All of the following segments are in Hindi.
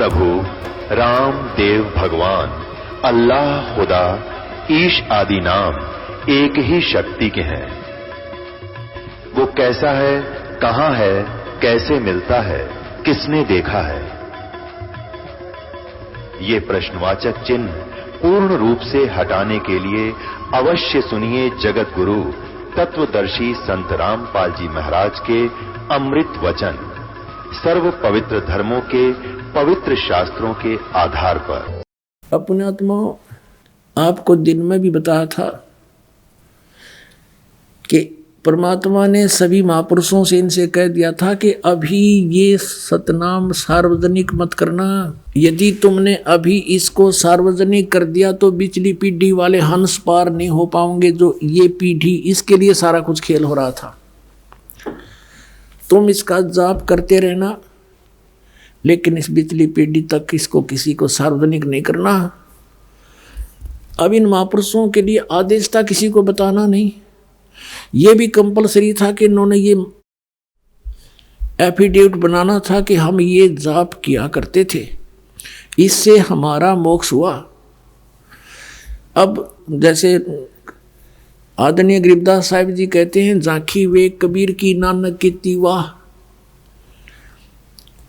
प्रभु राम देव भगवान अल्लाह खुदा ईश आदि नाम एक ही शक्ति के हैं। वो कैसा है, कहां है, कैसे मिलता है, किसने देखा है? ये प्रश्नवाचक चिन्ह पूर्ण रूप से हटाने के लिए अवश्य सुनिए जगत गुरु तत्वदर्शी संत रामपाल जी महाराज के अमृत वचन, सर्व पवित्र धर्मों के पवित्र शास्त्रों के आधार पर। अपने आत्मा आपको दिन में भी बताया था कि परमात्मा ने सभी महापुरुषों से इनसे कह दिया था कि अभी ये सतनाम सार्वजनिक मत करना। यदि तुमने अभी इसको सार्वजनिक कर दिया तो पिछली पीढ़ी वाले हंस पार नहीं हो पाओगे। जो ये पीढ़ी, इसके लिए सारा कुछ खेल हो रहा था। तुम इसका जाप करते रहना, लेकिन इस पिछली पीढ़ी तक इसको किसी को सार्वजनिक नहीं करना। अब इन महापुरुषों के लिए आदेश था किसी को बताना नहीं। ये भी कंपलसरी था कि इन्होंने ये एफिडेविट बनाना था कि हम ये जाप किया करते थे, इससे हमारा मोक्ष हुआ। अब जैसे आदरणीय गरीबदास साहिब जी कहते हैं, झांकी वे कबीर की नानक की वाह,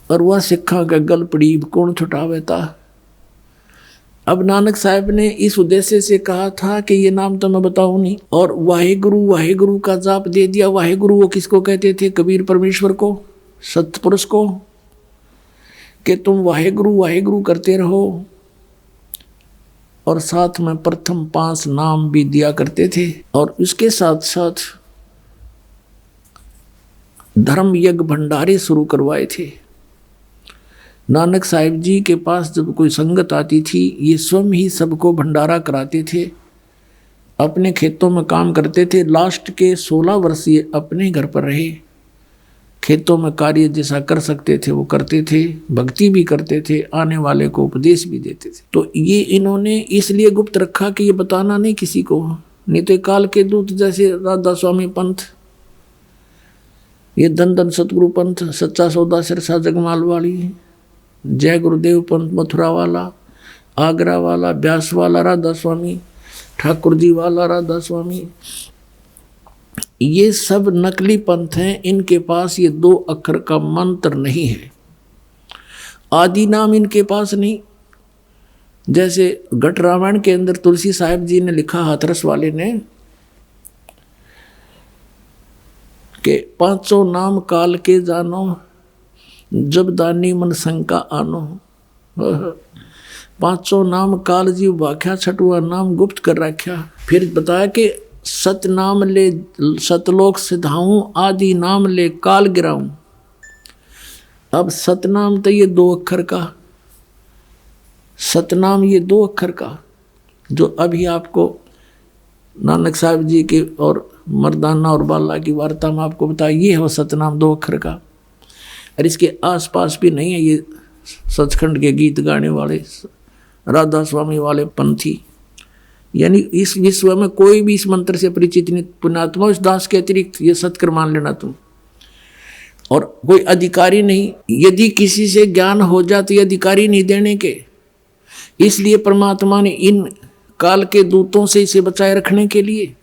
और वह सिखा का गल पड़ी कौन छुटावे था। अब नानक साहब ने इस उद्देश्य से कहा था कि ये नाम तो मैं बताऊं नहीं, और वाहेगुरु का जाप दे दिया। वाहेगुरु वो किसको कहते थे? कबीर परमेश्वर को, सतपुरुष को, कि तुम वाहेगुरु करते रहो। और साथ में प्रथम 5 नाम भी दिया करते थे, और उसके साथ साथ धर्म यज्ञ भंडारे शुरू करवाए थे। नानक साहिब जी के पास जब कोई संगत आती थी, ये स्वयं ही सबको भंडारा कराते थे, अपने खेतों में काम करते थे। लास्ट के 16 वर्ष ये अपने घर पर रहे, खेतों में कार्य जैसा कर सकते थे वो करते थे, भक्ति भी करते थे, आने वाले को उपदेश भी देते थे। तो ये इन्होंने इसलिए गुप्त रखा कि ये बताना नहीं किसी को, नहीं तो काल के दूत जैसे राधा स्वामी पंथ, ये धन धन सतगुरु पंथ, सच्चा सौदा सिरसा जगमाल वाली, जय गुरुदेव पंथ मथुरा वाला, आगरा वाला, ब्यास वाला राधा स्वामी, ठाकुर जी वाला राधा स्वामी, ये सब नकली पंथ हैं। इनके पास ये 2 अक्षर का मंत्र नहीं है, आदि नाम इनके पास नहीं। जैसे घट रामायण के अंदर तुलसी साहिब जी ने लिखा, हाथरस वाले ने, कि 500 नाम काल के जानो, जब दानी मन शंका आनो। 500 नाम काल जीव व्याख्या, 6वां नाम गुप्त कर रखा। फिर बताया कि सत नाम ले सतलोक सिधाऊं, आदि नाम ले काल गिराऊं। अब सतनाम तो ये 2 अक्षर का, सतनाम ये 2 अक्षर का, जो अभी आपको नानक साहब जी के और मर्दाना और बाला की वार्ता में आपको बताया, ये है सतनाम 2 अक्षर का। और इसके आसपास भी नहीं है ये सचखंड के गीत गाने वाले राधा स्वामी वाले पंथी। यानी इस विश्व में कोई भी इस मंत्र से परिचित नहीं। पुण्यात्मा उस दास के अतिरिक्त ये सत्कर मान लेना तुम, और कोई अधिकारी नहीं। यदि किसी से ज्ञान हो जाती अधिकारी नहीं देने के, इसलिए परमात्मा ने इन काल के दूतों से इसे बचाए रखने के लिए,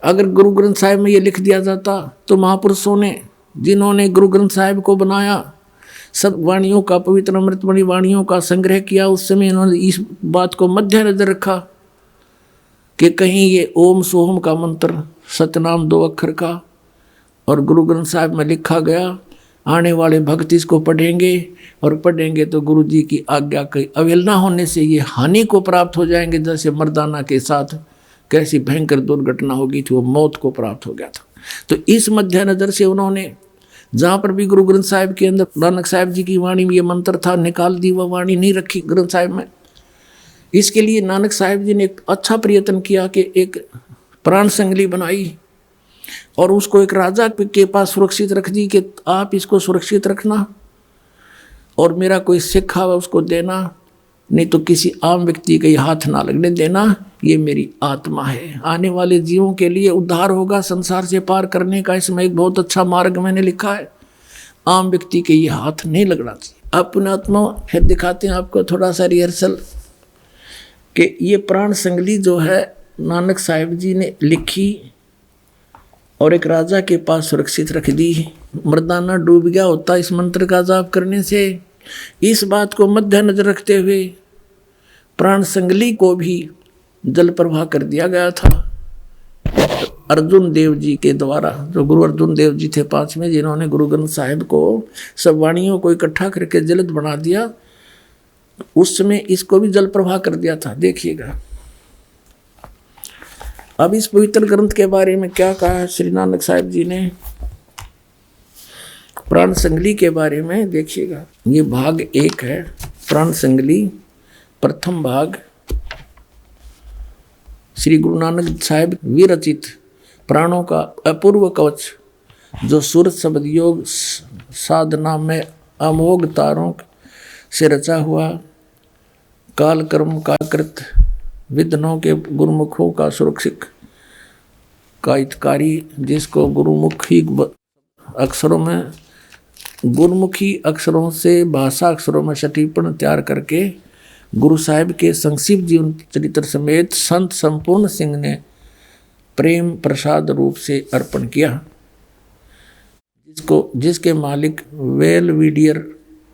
अगर गुरु ग्रंथ साहिब में ये लिख दिया जाता तो महापुरुषों ने, जिन्होंने गुरु ग्रंथ साहिब को बनाया, सब वाणियों का, पवित्र अमृतमणि वाणियों का संग्रह किया, उस समय इन्होंने इस बात को मद्देनजर रखा कि कहीं ये ओम सोहम का मंत्र, सतनाम 2 अक्षर का, और गुरु ग्रंथ साहिब में लिखा गया, आने वाले भक्त इसको पढ़ेंगे, और पढ़ेंगे तो गुरु जी की आज्ञा की अवहेलना होने से ये हानि को प्राप्त हो जाएंगे। जैसे मर्दाना के साथ कैसी भयंकर दुर्घटना होगी थी, वो मौत को प्राप्त हो गया था। तो इस मद्देनजर से उन्होंने जहाँ पर भी गुरु ग्रंथ साहिब के अंदर नानक साहिब जी की वाणी में ये मंत्र था, निकाल दी, वह वाणी नहीं रखी ग्रंथ साहिब में। इसके लिए नानक साहिब जी ने एक अच्छा प्रयत्न किया कि एक प्राण संगली बनाई, और उसको एक राजा के पास सुरक्षित रख दी कि आप इसको सुरक्षित रखना, और मेरा कोई सिक्खा हुआ उसको देना, नहीं तो किसी आम व्यक्ति के हाथ ना लगने देना। ये मेरी आत्मा है, आने वाले जीवों के लिए उद्धार होगा, संसार से पार करने का इसमें एक बहुत अच्छा मार्ग मैंने लिखा है। आम व्यक्ति के ये हाथ नहीं लगना चाहिए। अपने आत्मा फिर दिखाते हैं आपको थोड़ा सा रिहर्सल कि ये प्राण संगली जो है नानक साहिब जी ने लिखी और एक राजा के पास सुरक्षित रख दी। मर्दाना डूब गया होता इस मंत्र का जाप करने से। इस बात को मद्देनजर रखते हुए प्राण संगली को भी जल प्रवाह कर दिया गया था। अर्जुन देव जी के द्वारा, जो गुरु अर्जुन देव जी थे 5वें, जिन्होंने गुरु ग्रंथ साहिब को सब वाणियों को इकट्ठा करके जलद बना दिया, उस समय इसको भी जल प्रवाह कर दिया था। देखिएगा अब इस पवित्र ग्रंथ के बारे में क्या कहा है श्री नानक साहिब जी ने प्राण संगली के बारे में। देखिएगा ये भाग 1 है प्राण संगली, प्रथम भाग श्री गुरु नानक साहिब विरचित प्राणों का अपूर्व कवच, जो सूरत शब्द योग साधना में अमोघ तारों से रचा हुआ, काल कर्म का कृत विद्नों के गुरुमुखों का सुरक्षित का हितकारी, जिसको गुरुमुखी अक्षरों से भाषा अक्षरों में सटीपन तैयार करके गुरु साहिब के संक्षिप्त जीवन चरित्र समेत संत संपूर्ण सिंह ने प्रेम प्रसाद रूप से अर्पण किया, जिसके मालिक वेलविडियर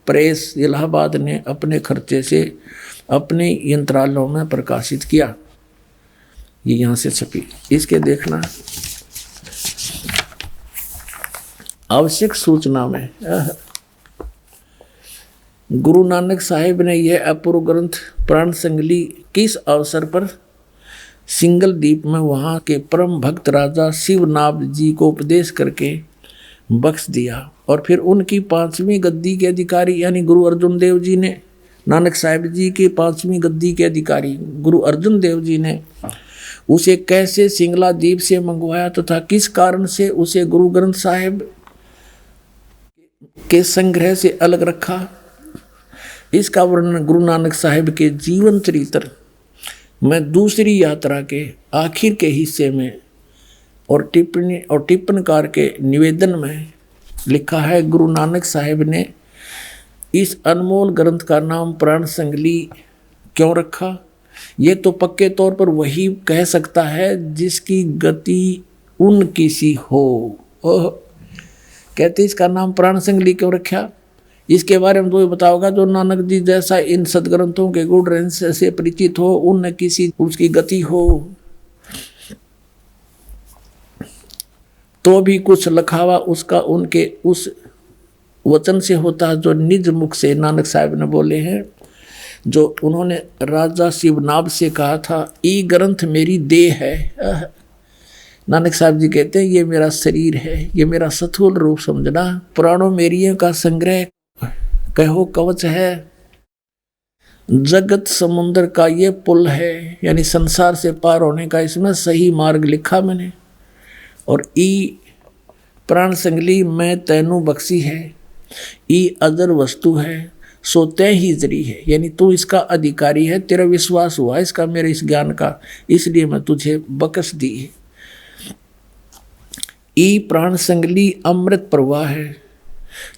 प्रेस इलाहाबाद ने अपने खर्चे से अपने यंत्रालयों में प्रकाशित किया। ये यहाँ से छपी, इसके देखना आवश्यक सूचना में गुरु नानक साहिब ने यह अपूर्व ग्रंथ प्राण संगली किस अवसर पर सिंगल द्वीप में वहाँ के परम भक्त राजा शिवनाभ जी को उपदेश करके बख्श दिया, और फिर उनकी 5वीं गद्दी के अधिकारी यानी गुरु अर्जुन देव जी ने, नानक साहिब जी के 5वीं गद्दी के अधिकारी गुरु अर्जुन देव जी ने उसे कैसे सिंगला द्वीप से मंगवाया तथा किस कारण से उसे गुरु ग्रंथ साहिब के संग्रह से अलग रखा, इसका वर्णन गुरु नानक साहिब के जीवन चरित्र में दूसरी यात्रा के आखिर के हिस्से में और टिप्पणकार के निवेदन में लिखा है। गुरु नानक साहिब ने इस अनमोल ग्रंथ का नाम प्राण संगली क्यों रखा, ये तो पक्के तौर पर वही कह सकता है जिसकी गति उनकी सी हो। कहते इसका नाम प्राण संगली क्यों रखा, इसके बारे में तो बताओगा जो नानक जी जैसा इन सदग्रंथों के गुण रहस्य से परिचित हो, उन किसी उसकी गति हो, तो भी कुछ लखावा उसका उनके उस वचन से होता है जो निज मुख से नानक साहिब ने बोले हैं, जो उन्होंने राजा शिवनाभ से कहा था, ई ग्रंथ मेरी देह है। नानक साहिब जी कहते हैं ये मेरा शरीर है, ये मेरा स्थूल रूप समझना, प्राणों मेरियों का संग्रह कहो कवच है, जगत समुद्र का ये पुल है, यानी संसार से पार होने का इसमें सही मार्ग लिखा मैंने, और ई प्राण संगली मैं तैनू बख्शी है, ई अदर वस्तु है, सो तय ही जरी है, यानी तू इसका अधिकारी है, तेरा विश्वास हुआ इसका मेरे इस ज्ञान का, इसलिए मैं तुझे बख्श दी है। ई प्राण संगली अमृत प्रवाह है,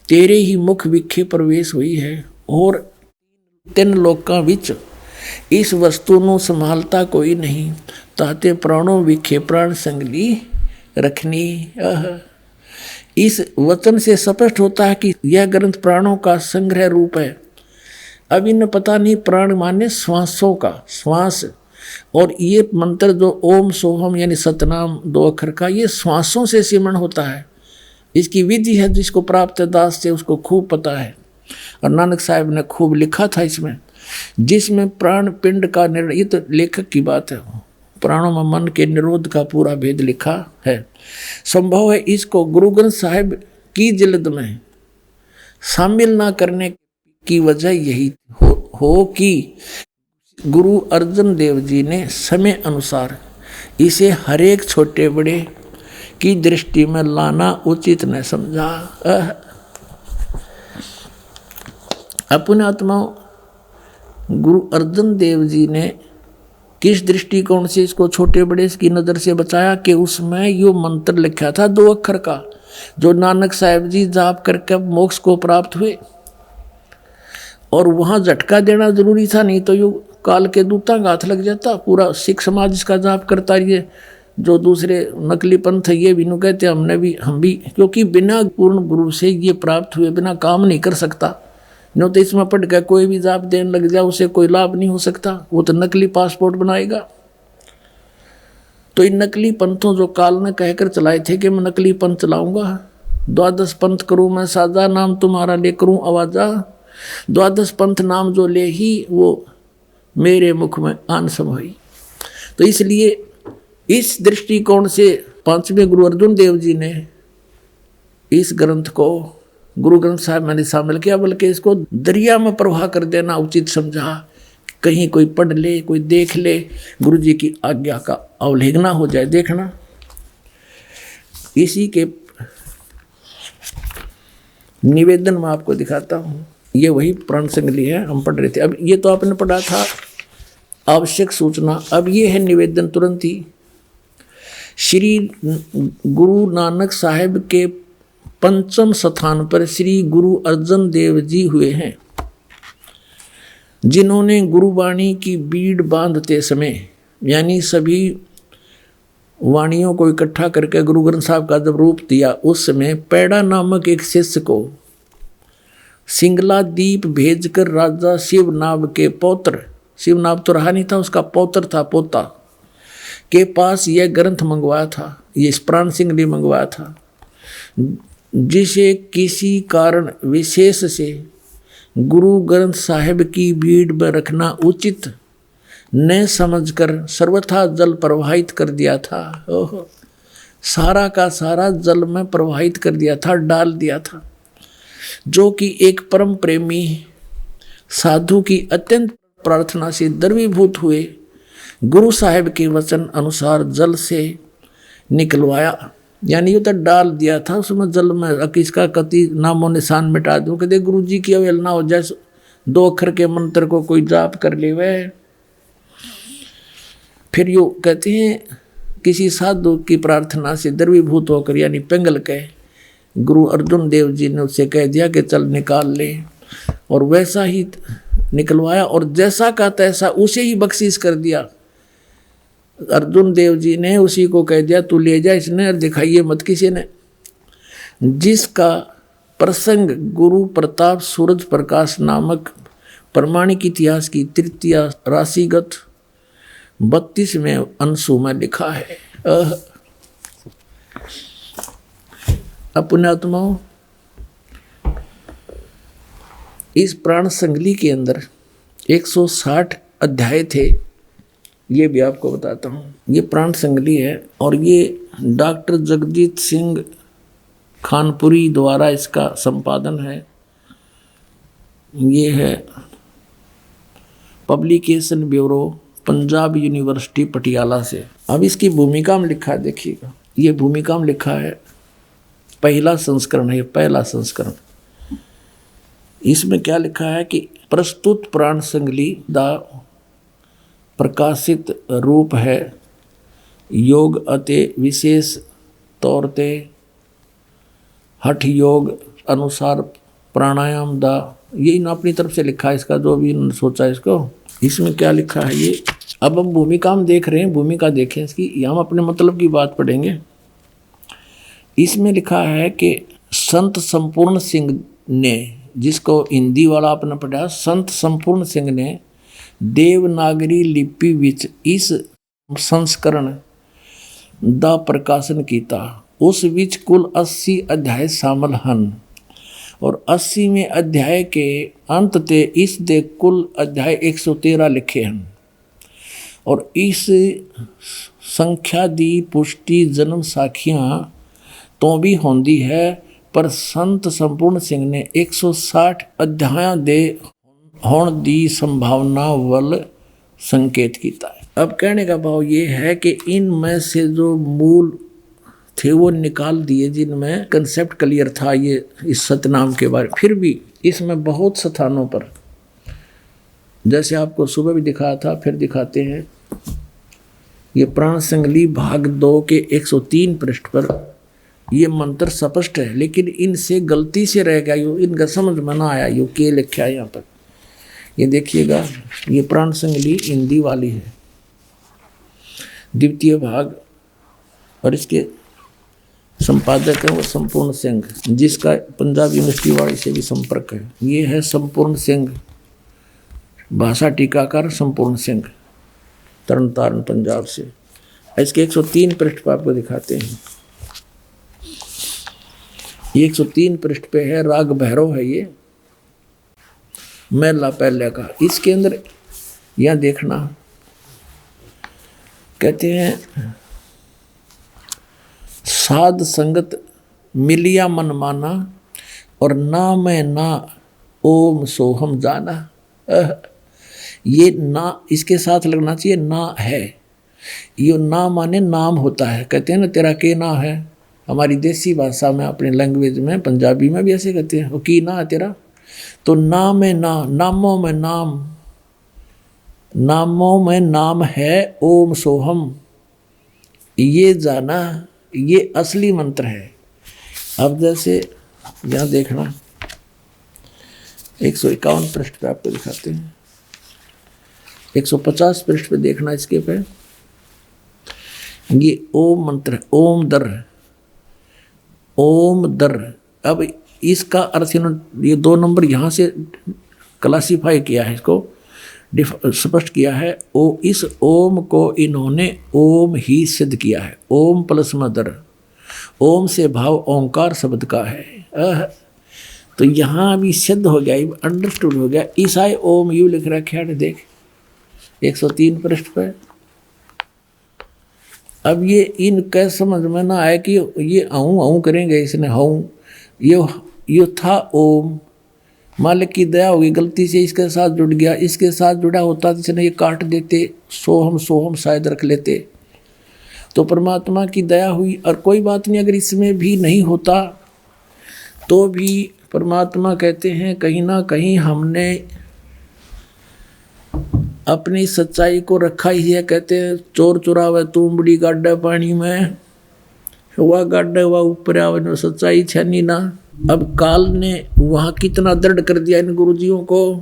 तेरे ही मुख विखे प्रवेश हुई है, और 3 लोकां विच इस वस्तु ਨੂੰ संभालता कोई नहीं, ताते प्राणों विखे प्राण संगली रखनी। इस वचन से स्पष्ट होता है कि यह ग्रंथ प्राणों का संग्रह रूप है। अब इन्हें पता नहीं प्राण माने श्वासों का श्वास, और ये मंत्र जो ओम सोहम यानी सतनाम 2 अक्षर का, ये श्वासों से सिमरण होता है। इसकी विधि है जिसको प्राप्त दास से उसको खूब पता है, और नानक साहिब ने खूब लिखा था इसमें, जिसमें प्राण पिंड का निर्णय, ये तो लेखक की बात है, प्राणों में मन के निरोध का पूरा भेद लिखा है। संभव है इसको गुरु ग्रंथ साहिब की जिल्द में शामिल ना करने की वजह यही हो कि गुरु अर्जुन देव जी ने समय अनुसार इसे हरेक छोटे बड़े की दृष्टि में लाना उचित न समझा। अपने आत्मा गुरु अर्जुन देव जी ने किस दृष्टिकोण से इसको छोटे बड़े की नज़र से बचाया कि उसमें यो मंत्र लिखा था 2 अक्षर का, जो नानक साहब जी जाप करके मोक्ष को प्राप्त हुए। और वहाँ झटका देना जरूरी था, नहीं तो यो काल के दूता का हाथ लग जाता। पूरा सिख समाज इसका जाप करता रही। जो दूसरे नकली पंथ ये भी नु कहते हम भी, क्योंकि बिना पूर्ण गुरु से ये प्राप्त हुए बिना काम नहीं कर सकता। नो तो इसमें पढ़ के कोई भी जाप देने लग जाए उसे कोई लाभ नहीं हो सकता, वो तो नकली पासपोर्ट बनाएगा। तो इन नकली पंथों जो काल ने कहकर चलाए थे कि मैं नकली पंथ चलाऊंगा, 12 पंथ करूं मैं साजा, नाम तुम्हारा ले करूं आवाजा, 12 पंथ नाम जो ले ही वो मेरे मुख में आन समाई। तो इसलिए इस दृष्टिकोण से 5वें गुरु अर्जुन देव जी ने इस ग्रंथ को गुरु ग्रंथ साहब मैंने शामिल किया, बल्कि इसको दरिया में प्रवाह कर देना उचित समझा। कहीं कोई पढ़ ले, कोई देख ले, गुरु जी की आज्ञा का अवहेलना ना हो जाए। देखना इसी के निवेदन में आपको दिखाता हूँ। ये वही प्राण संगली है, हम पढ़ रहे थे। अब ये तो आपने पढ़ा था आवश्यक सूचना, अब ये है निवेदन तुरंत ही। श्री गुरु नानक साहेब के 5वें स्थान पर श्री गुरु अर्जन देव जी हुए हैं, जिन्होंने गुरुवाणी की बीड़ बांधते समय, यानी सभी वाणियों को इकट्ठा करके गुरु ग्रंथ साहब का जब रूप दिया, उस समय पैड़ा नामक एक शिष्य को सिंगला दीप भेजकर राजा शिवनाभ के पौत्र, शिवनाभ तो रहा नहीं था, उसका पौत्र था, पोता के पास यह ग्रंथ मंगवाया था, ये प्राण सिंगली मंगवाया था, जिसे किसी कारण विशेष से गुरु ग्रंथ साहिब की भीड़ में रखना उचित न समझकर सर्वथा जल प्रवाहित कर दिया था। ओहो, सारा का सारा जल में प्रवाहित कर दिया था, डाल दिया था। जो कि एक परम प्रेमी साधु की अत्यंत प्रार्थना से द्रवीभूत हुए गुरु साहिब के वचन अनुसार जल से निकलवाया, यानी ये तो डाल दिया था उसमें जल में, किसका कति नामो निशान मिटा दूं, कहते गुरु जी की अवहेलना हो जाए, 2 अक्षर के मंत्र को कोई जाप कर ले वह। फिर यो कहते हैं किसी साधु की प्रार्थना से द्रवीभूत होकर, यानी पिंगल के गुरु अर्जुन देव जी ने उससे कह दिया कि चल निकाल ले, और वैसा ही निकलवाया और जैसा का तैसा उसे ही बख्शीश कर दिया। अर्जुन देव जी ने उसी को कह दिया तू ले जा इसने, और दिखाइए मत किसी ने। जिसका प्रसंग गुरु प्रताप सूरज प्रकाश नामक प्रमाणिक इतिहास की 3 राशिगत 32वें अंशु में लिखा है। अपने आत्माओं, इस प्राण संगली के अंदर 160 अध्याय थे, ये भी आपको बताता हूँ। ये प्राण संगली है और ये डॉक्टर जगजीत सिंह खानपुरी द्वारा इसका संपादन है। ये है publication bureau, Punjab university Patiala से। अब इसकी भूमिका में लिखा है, देखिएगा, ये भूमिका में लिखा है, पहला संस्करण है, पहला संस्करण। इसमें क्या लिखा है कि प्रस्तुत प्राण संगली दा प्रकाशित रूप है योग अते विशेष तौर ते हठ योग अनुसार प्राणायाम दा, यही ना अपनी तरफ से लिखा है इसका, जो भी सोचा इसको। इसमें क्या लिखा है ये, अब हम भूमिका में देख रहे हैं, भूमिका देखें इसकी, हम अपने मतलब की बात पढ़ेंगे। इसमें लिखा है कि संत संपूर्ण सिंह ने, जिसको हिंदी वाला आपने पढ़ा, संत संपूर्ण सिंह ने देवनागरी लिपि विच इस संस्करण दा प्रकाशन किया। उस विच कुल 80 अध्याय शामिल हैं और 80वें अध्याय के अंत ते इस दे कुल अध्याय 113 लिखे हैं। और इस संख्या दी पुष्टि जन्म साखियां तो भी होंदी है, पर संत संपूर्ण सिंह ने 160 अध्याय दे होने दी संभावना वल संकेत किया है। अब कहने का भाव ये है कि इनमें से जो मूल थे वो निकाल दिए, जिनमें कंसेप्ट क्लियर था ये इस सतनाम के बारे। फिर भी इसमें बहुत स्थानों पर, जैसे आपको सुबह भी दिखाया था, फिर दिखाते हैं, ये प्राण संगली भाग 2 के 103 पृष्ठ पर ये मंत्र स्पष्ट है, लेकिन इनसे गलती से रह गया, यो इनका समझ में ना आया, यो के लिखा है यहाँ पर। ये देखिएगा, ये प्राण संगली हिंदी वाली है, द्वितीय भाग, और इसके संपादक है वो संपूर्ण सिंह, जिसका पंजाब यूनिवर्सिटी वाली से भी संपर्क है। ये है संपूर्ण सिंह, भाषा टीकाकार संपूर्ण सिंह, तरन तारण पंजाब से। इसके 103 पृष्ठ पर आपको दिखाते हैं। ये 103 पृष्ठ पे है, राग भैरव है ये, मैला पहले का। इसके अंदर यह देखना, कहते हैं साध संगत मिलिया मन माना, और ना मैं ना ओम सोहम जाना। ये ना इसके साथ लगना चाहिए, ना है। ये ना माने नाम होता है, कहते हैं ना तेरा के ना है, हमारी देसी भाषा में, अपनी लैंग्वेज में, पंजाबी में भी ऐसे कहते हैं, वो की ना है तेरा। तो ना में ना, नामों में नाम, नामों में नाम है ओम सोहम, ये जाना, ये असली मंत्र है। अब जैसे यहाँ देखना, 151 पृष्ठ पे आपको दिखाते हैं, 150 पृष्ठ पे देखना, इसके पे ये ओम मंत्र है, ओम दर, ओम दर। अब इसका अर्थ इन्होंने ये 2 नंबर यहाँ से क्लासीफाई किया है, इसको स्पष्ट किया है। इस ओम को इन्होंने ओम ही सिद्ध किया है, ओम प्लस मदर, ओम से भाव ओंकार शब्द का है। तो यहाँ भी सिद्ध हो गया, अंडरस्टूड हो गया। ईसाई ओम यू लिख रखा है, देख 103 पृष्ठ पर। अब ये इनका समझ में ना आया कि ये आऊँ करेंगे, इसने हूँ, ये था ओम, मालिक की दया होगी, गलती से इसके साथ जुड़ गया, इसके साथ जुड़ा होता तो इसने ये काट देते, सोहम सोहम शायद रख लेते, तो परमात्मा की दया हुई। और कोई बात नहीं, अगर इसमें भी नहीं होता तो भी परमात्मा कहते हैं कहीं ना कहीं हमने अपनी सच्चाई को रखा ही है। कहते हैं चोर चुरावे तुमबड़ी गाड्डा पानी में, वह गाड्डा वह ऊपर आवे, सच्चाई छनी ना। अब काल ने वहाँ कितना दृढ़ कर दिया इन गुरुजियों को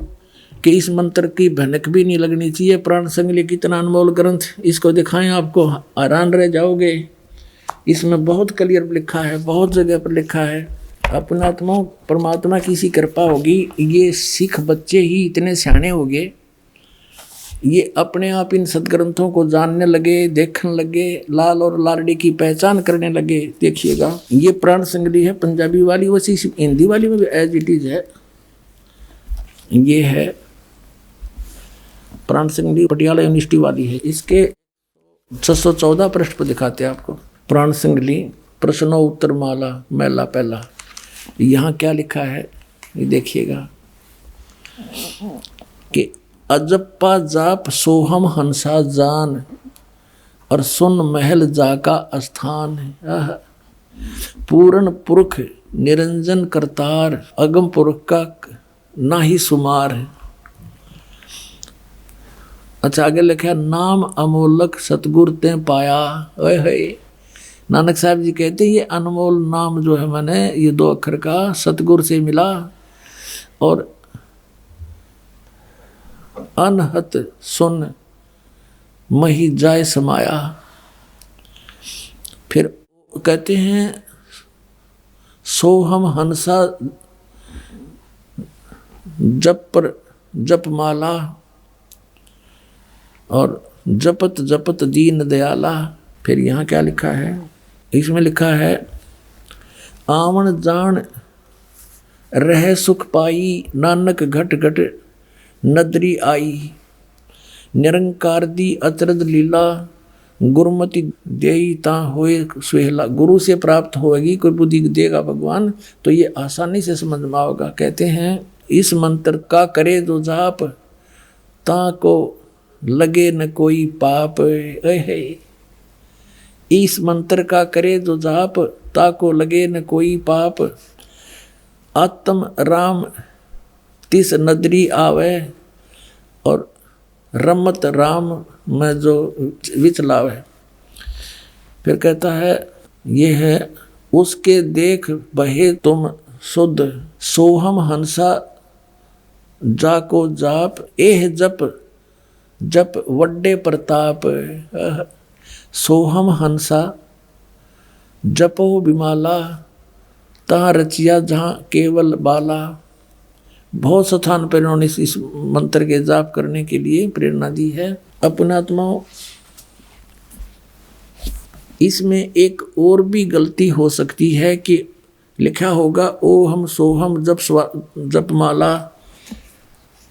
कि इस मंत्र की भनक भी नहीं लगनी चाहिए। प्राण संगली कितना अनमोल ग्रंथ, इसको दिखाएं आपको हैरान रह जाओगे। इसमें बहुत क्लियर लिखा है, बहुत जगह पर लिखा है। अपना आत्मा परमात्मा की सी कृपा होगी, ये सिख बच्चे ही इतने सियाने हो गए, ये अपने आप इन सदग्रंथों को जानने लगे, देखने लगे, लाल और लालड़ी की पहचान करने लगे। देखिएगा ये प्राण संगली है पंजाबी वाली, वैसी हिंदी वाली में भी एज इट इज है। ये है प्राण संगली पटियाला यूनिवर्सिटी वाली है। इसके 614 पृष्ठ पर दिखाते हैं आपको प्राण संगली प्रश्नोत्तर माला मैला पहला। यहाँ क्या लिखा है ये देखिएगा कि अजप्पा जाप सोहम हंसा जान, और सुन महल जाका स्थान। पूर्ण पुरख निरंजन करतार, अगम पुरख का ना ही सुमार। अच्छा आगे लिखा नाम अमोलक सतगुर ते पाया। ओए नानक साहब जी कहते हैं ये अनमोल नाम जो है मैंने ये 2 अक्षर का सतगुर से मिला, और अनहत सुन मही जाय समाया। फिर कहते हैं सोहम हंसा जप माला, और जपत जपत दीन दयाला। फिर यहाँ क्या लिखा है, इसमें लिखा है आवन जान रह सुख पाई, नानक घट घट नदरी आई। निरंकार दी अचरज लीला, गुरुमति देई ता होए सुहेला। गुरु से प्राप्त होगी, कोई बुद्धि देगा भगवान तो ये आसानी से समझ में आओगा। कहते हैं इस मंत्र का करे जो जाप, ता को लगे न कोई पाप। इस मंत्र का करे जो जाप, ता को लगे न कोई पाप। आत्म राम तिस नदरी आवे, और रमत राम में जो विचलाव है। फिर कहता है ये है उसके देख बहे तुम शुद्ध, सोहम हंसा जाको जाप, एह जप जप वड्डे प्रताप। सोहम हंसा जपो विमाला, तहाँ रचिया जहाँ केवल बाला। बहुत स्थान पर इन्होंने इस मंत्र के जाप करने के लिए प्रेरणा दी है। अपनात्माओं, इसमें एक और भी गलती हो सकती है कि लिखा होगा ओहम सोहम जप माला,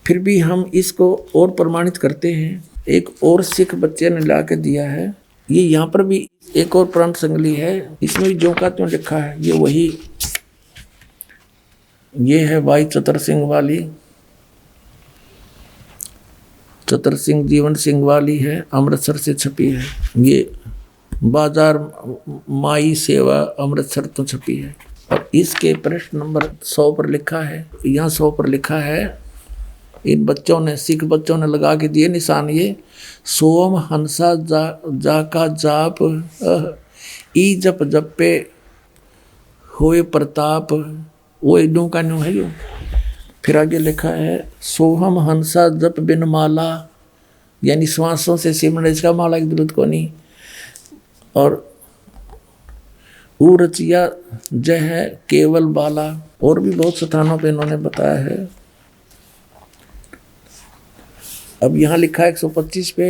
फिर भी हम इसको और प्रमाणित करते हैं। एक और सिख बच्चे ने ला के दिया है, ये यहाँ पर भी एक और प्रांत संगली है, इसमें भी जो का त्यों लिखा है ये वही, ये है भाई चतर सिंह वाली, चतर सिंह जीवन सिंह वाली है, अमृतसर से छपी है। ये बाजार माई सेवा अमृतसर तो छपी है। और इसके पृष्ठ नंबर 100 पर लिखा है, यहाँ 100 पर लिखा है, इन बच्चों ने सिख बच्चों ने लगा के दिए निशान, ये सोम हंसा जा का जाप, ई जप जपे होए प्रताप, वो इडों का न्यू है यो। फिर आगे लिखा है सोहम हंसा जप बिन माला, यानी श्वासों से सिमरन, इसका माला की जरूरत को नहीं। और ऊ रचिया जय है केवल बाला, और भी बहुत स्थानों पे इन्होंने बताया है। अब यहाँ लिखा है 125 पे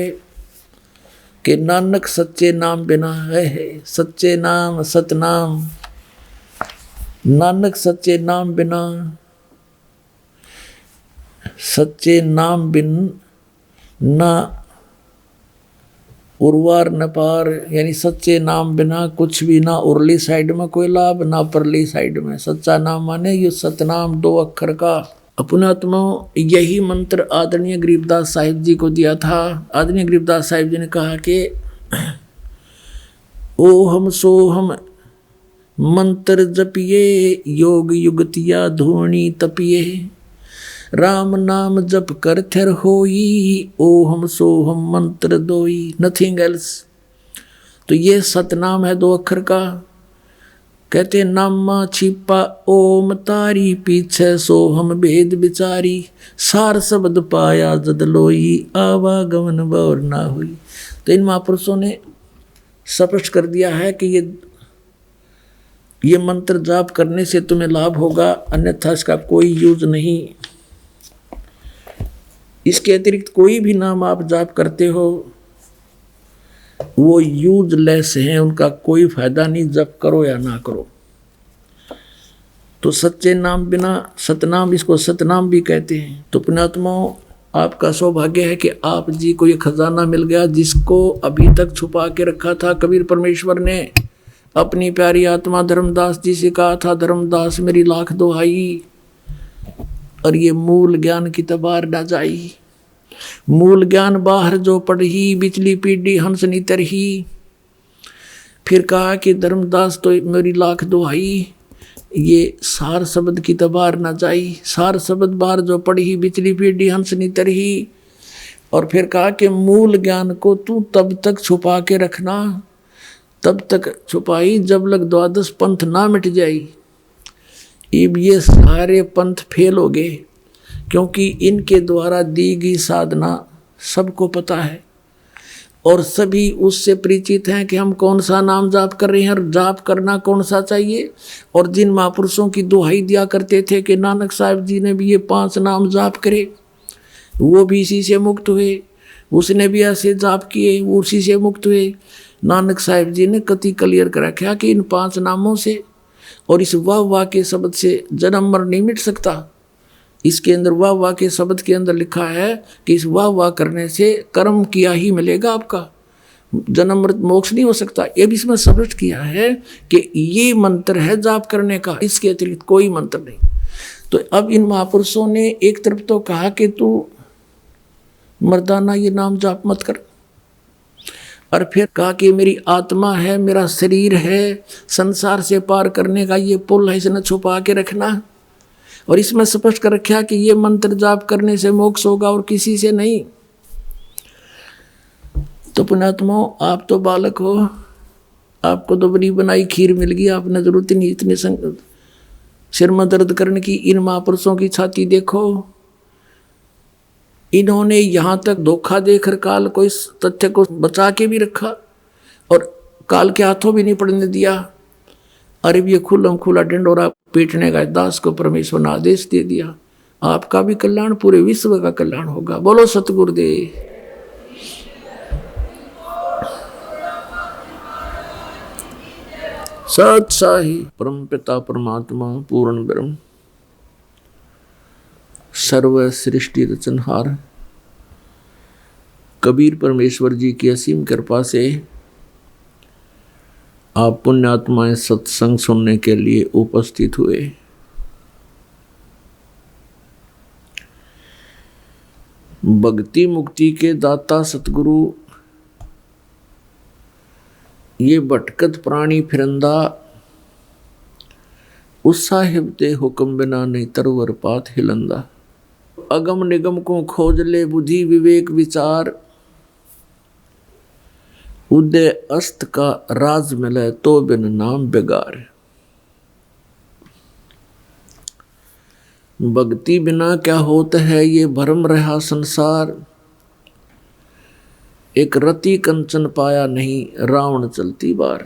कि नानक सच्चे नाम बिना है, सच्चे नाम सतनाम, नानक सच्चे नाम बिना, सच्चे नाम बिन ना उर्वार न पार, यानी सच्चे नाम बिना कुछ भी ना उरली साइड में कोई लाभ ना परली साइड में। सच्चा नाम माने ये सतनाम 2 अक्षर का। अपनात्मा यही मंत्र आदरणीय गरीबदास साहिब जी को दिया था। आदरणीय गरीबदास साहिब जी ने कहा कि ओहम सोहम मंत्र जपिए, योग युगतिया धूणी तपिए, राम नाम जप कर थिर होई, ओहम सोहम मंत्र दोई, नथिंग एल्स। तो ये सतनाम है 2 अक्षर का। कहते नामा छिपा ओम तारी, पीछे सोहम भेद बिचारी, सार शब्द पाया जद लोई, आवागमन बौर ना हुई। तो इन महापुरुषों ने स्पष्ट कर दिया है कि ये मंत्र जाप करने से तुम्हें लाभ होगा, अन्यथा इसका कोई यूज नहीं। इसके अतिरिक्त कोई भी नाम आप जाप करते हो वो यूजलेस हैं, उनका कोई फायदा नहीं, जप करो या ना करो। तो सच्चे नाम बिना सतनाम, इसको सतनाम भी कहते हैं। तो पुण्यात्माओं, आपका सौभाग्य है कि आप जी को ये खजाना मिल गया जिसको अभी तक छुपा के रखा था। कबीर परमेश्वर ने अपनी प्यारी आत्मा धर्मदास जी से कहा था, धर्मदास मेरी लाख दुहाई, और ये मूल ज्ञान की तबार न जाई। मूल ज्ञान बाहर जो पढ़ी, बिचली पीढ़ी हंस नीतर ही। फिर कहा कि धर्मदास तो मेरी लाख दुहाई, ये सार शब्द की तबार न जाई। सार शब्द बाहर जो पढ़ी, बिचली पीढ़ी हंस नीतर ही। और फिर कहा कि मूल ज्ञान को तू तब तक छुपा के रखना, तब तक छुपाई जब लग 12 पंथ ना मिट जाई। अब ये सारे पंथ फेल हो गए, क्योंकि इनके द्वारा दी गई साधना सबको पता है और सभी उससे परिचित हैं कि हम कौन सा नाम जाप कर रहे हैं और जाप करना कौन सा चाहिए। और जिन महापुरुषों की दुहाई दिया करते थे कि नानक साहब जी ने भी ये 5 नाम जाप करे, वो भी इसी से मुक्त हुए, उसने भी ऐसे जाप किए, वो उसी से मुक्त हुए। नानक साहब जी ने कति क्लियर कर रखा कि इन 5 नामों से और इस वाह वाह के शब्द से जन्म मर नहीं मिट सकता। इसके अंदर वाह वाह के शब्द के अंदर लिखा है कि इस वाह वाह करने से कर्म किया ही मिलेगा, आपका जन्म मृत मोक्ष नहीं हो सकता। ये भी इसमें स्पष्ट किया है कि ये मंत्र है जाप करने का, इसके अतिरिक्त कोई मंत्र नहीं। तो अब इन महापुरुषों ने एक तरफ तो कहा कि तू मर्दाना ये नाम जाप मत कर, और फिर कहा कि मेरी आत्मा है, मेरा शरीर है, संसार से पार करने का ये पुल है, इसे न छुपा के रखना। और इसमें स्पष्ट कर रखा कि ये मंत्र जाप करने से मोक्ष होगा और किसी से नहीं। तो पुण्यात्माओं, आप तो बालक हो, आपको तो बड़ी बनाई खीर मिल गई, आपने जरूरत नहीं इतनी सिर में दर्द करने की। इन महापुरुषों की छाती देखो, इन्होंने यहां तक धोखा देकर काल को इस तथ्य को बचा के भी रखा और काल के हाथों भी नहीं पड़ने दिया। अरे ये खुल्लम खुला डंडोरा पीटने का दास को परमेश्वर ने आदेश दे दिया। आपका भी कल्याण, पूरे विश्व का कल्याण होगा। बोलो सतगुरुदेव। सत साही परम पिता परमात्मा पूर्ण ब्रह्म सर्व सृष्टि रचनहार कबीर परमेश्वर जी की असीम कृपा से आप पुण्यात्माएं सत्संग सुनने के लिए उपस्थित हुए। भक्ति मुक्ति के दाता सतगुरु ये भटकत प्राणी फिरंदा, उस साहिब ते हुक्म बिना नहीं तरवर पात हिलंदा। अगम निगम को खोज ले बुद्धि विवेक विचार, उदय अस्त का राज मिले तो बिन नाम बेगार। भक्ति बिना क्या होता है ये भरम रहा संसार, एक रति कंचन पाया नहीं रावण चलती बार।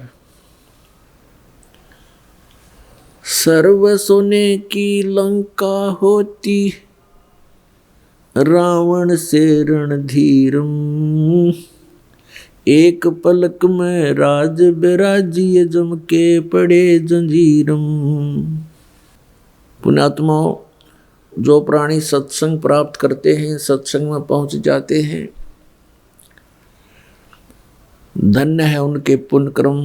सर्व सोने की लंका होती, रावण से रणधीरम, एक पलक में राज बिराजिए जम के पड़े जंजीरम। पुण्यात्माओं, जो प्राणी सत्संग प्राप्त करते हैं, सत्संग में पहुंच जाते हैं, धन्य है उनके पुण्य कर्म,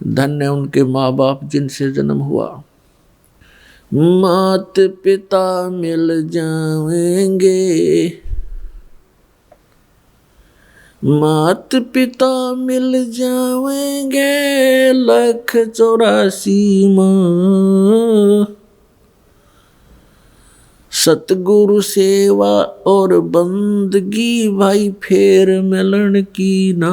धन्य है उनके माँ बाप जिनसे जन्म हुआ। मात पिता मिल जाएंगे, मात पिता मिल जाएंगे, 184 माँ। सतगुरु सेवा और बंदगी भाई फेर मिलन की ना।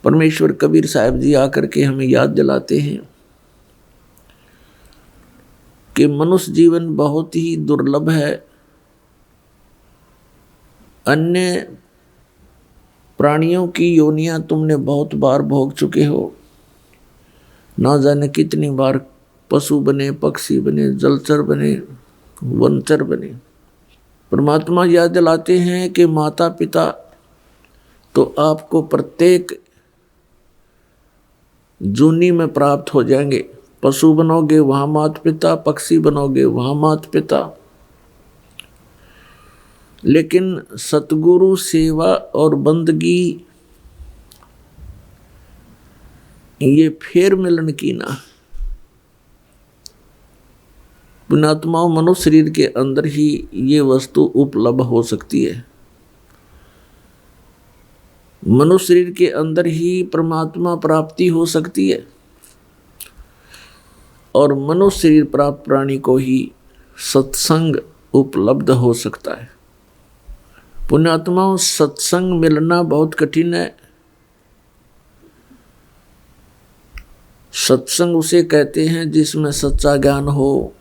परमेश्वर कबीर साहब जी आकर के हमें याद दिलाते हैं कि मनुष्य जीवन बहुत ही दुर्लभ है। अन्य प्राणियों की योनियां तुमने बहुत बार भोग चुके हो, ना जाने कितनी बार पशु बने, पक्षी बने, जलचर बने, वनचर बने। परमात्मा याद दिलाते हैं कि माता पिता तो आपको प्रत्येक जूनी में प्राप्त हो जाएंगे। पशु बनोगे वहां माता पिता, पक्षी बनोगे वहां माता पिता, लेकिन सतगुरु सेवा और बंदगी ये फेर मिलन की ना। पुण्यात्माओं, मनुष्य शरीर के अंदर ही ये वस्तु उपलब्ध हो सकती है। मनुष्य शरीर के अंदर ही परमात्मा प्राप्ति हो सकती है और मनुष्य शरीर प्राप्त प्राणी को ही सत्संग उपलब्ध हो सकता है। पुण्यात्माओं, सत्संग मिलना बहुत कठिन है। सत्संग उसे कहते हैं जिसमें सच्चा ज्ञान हो।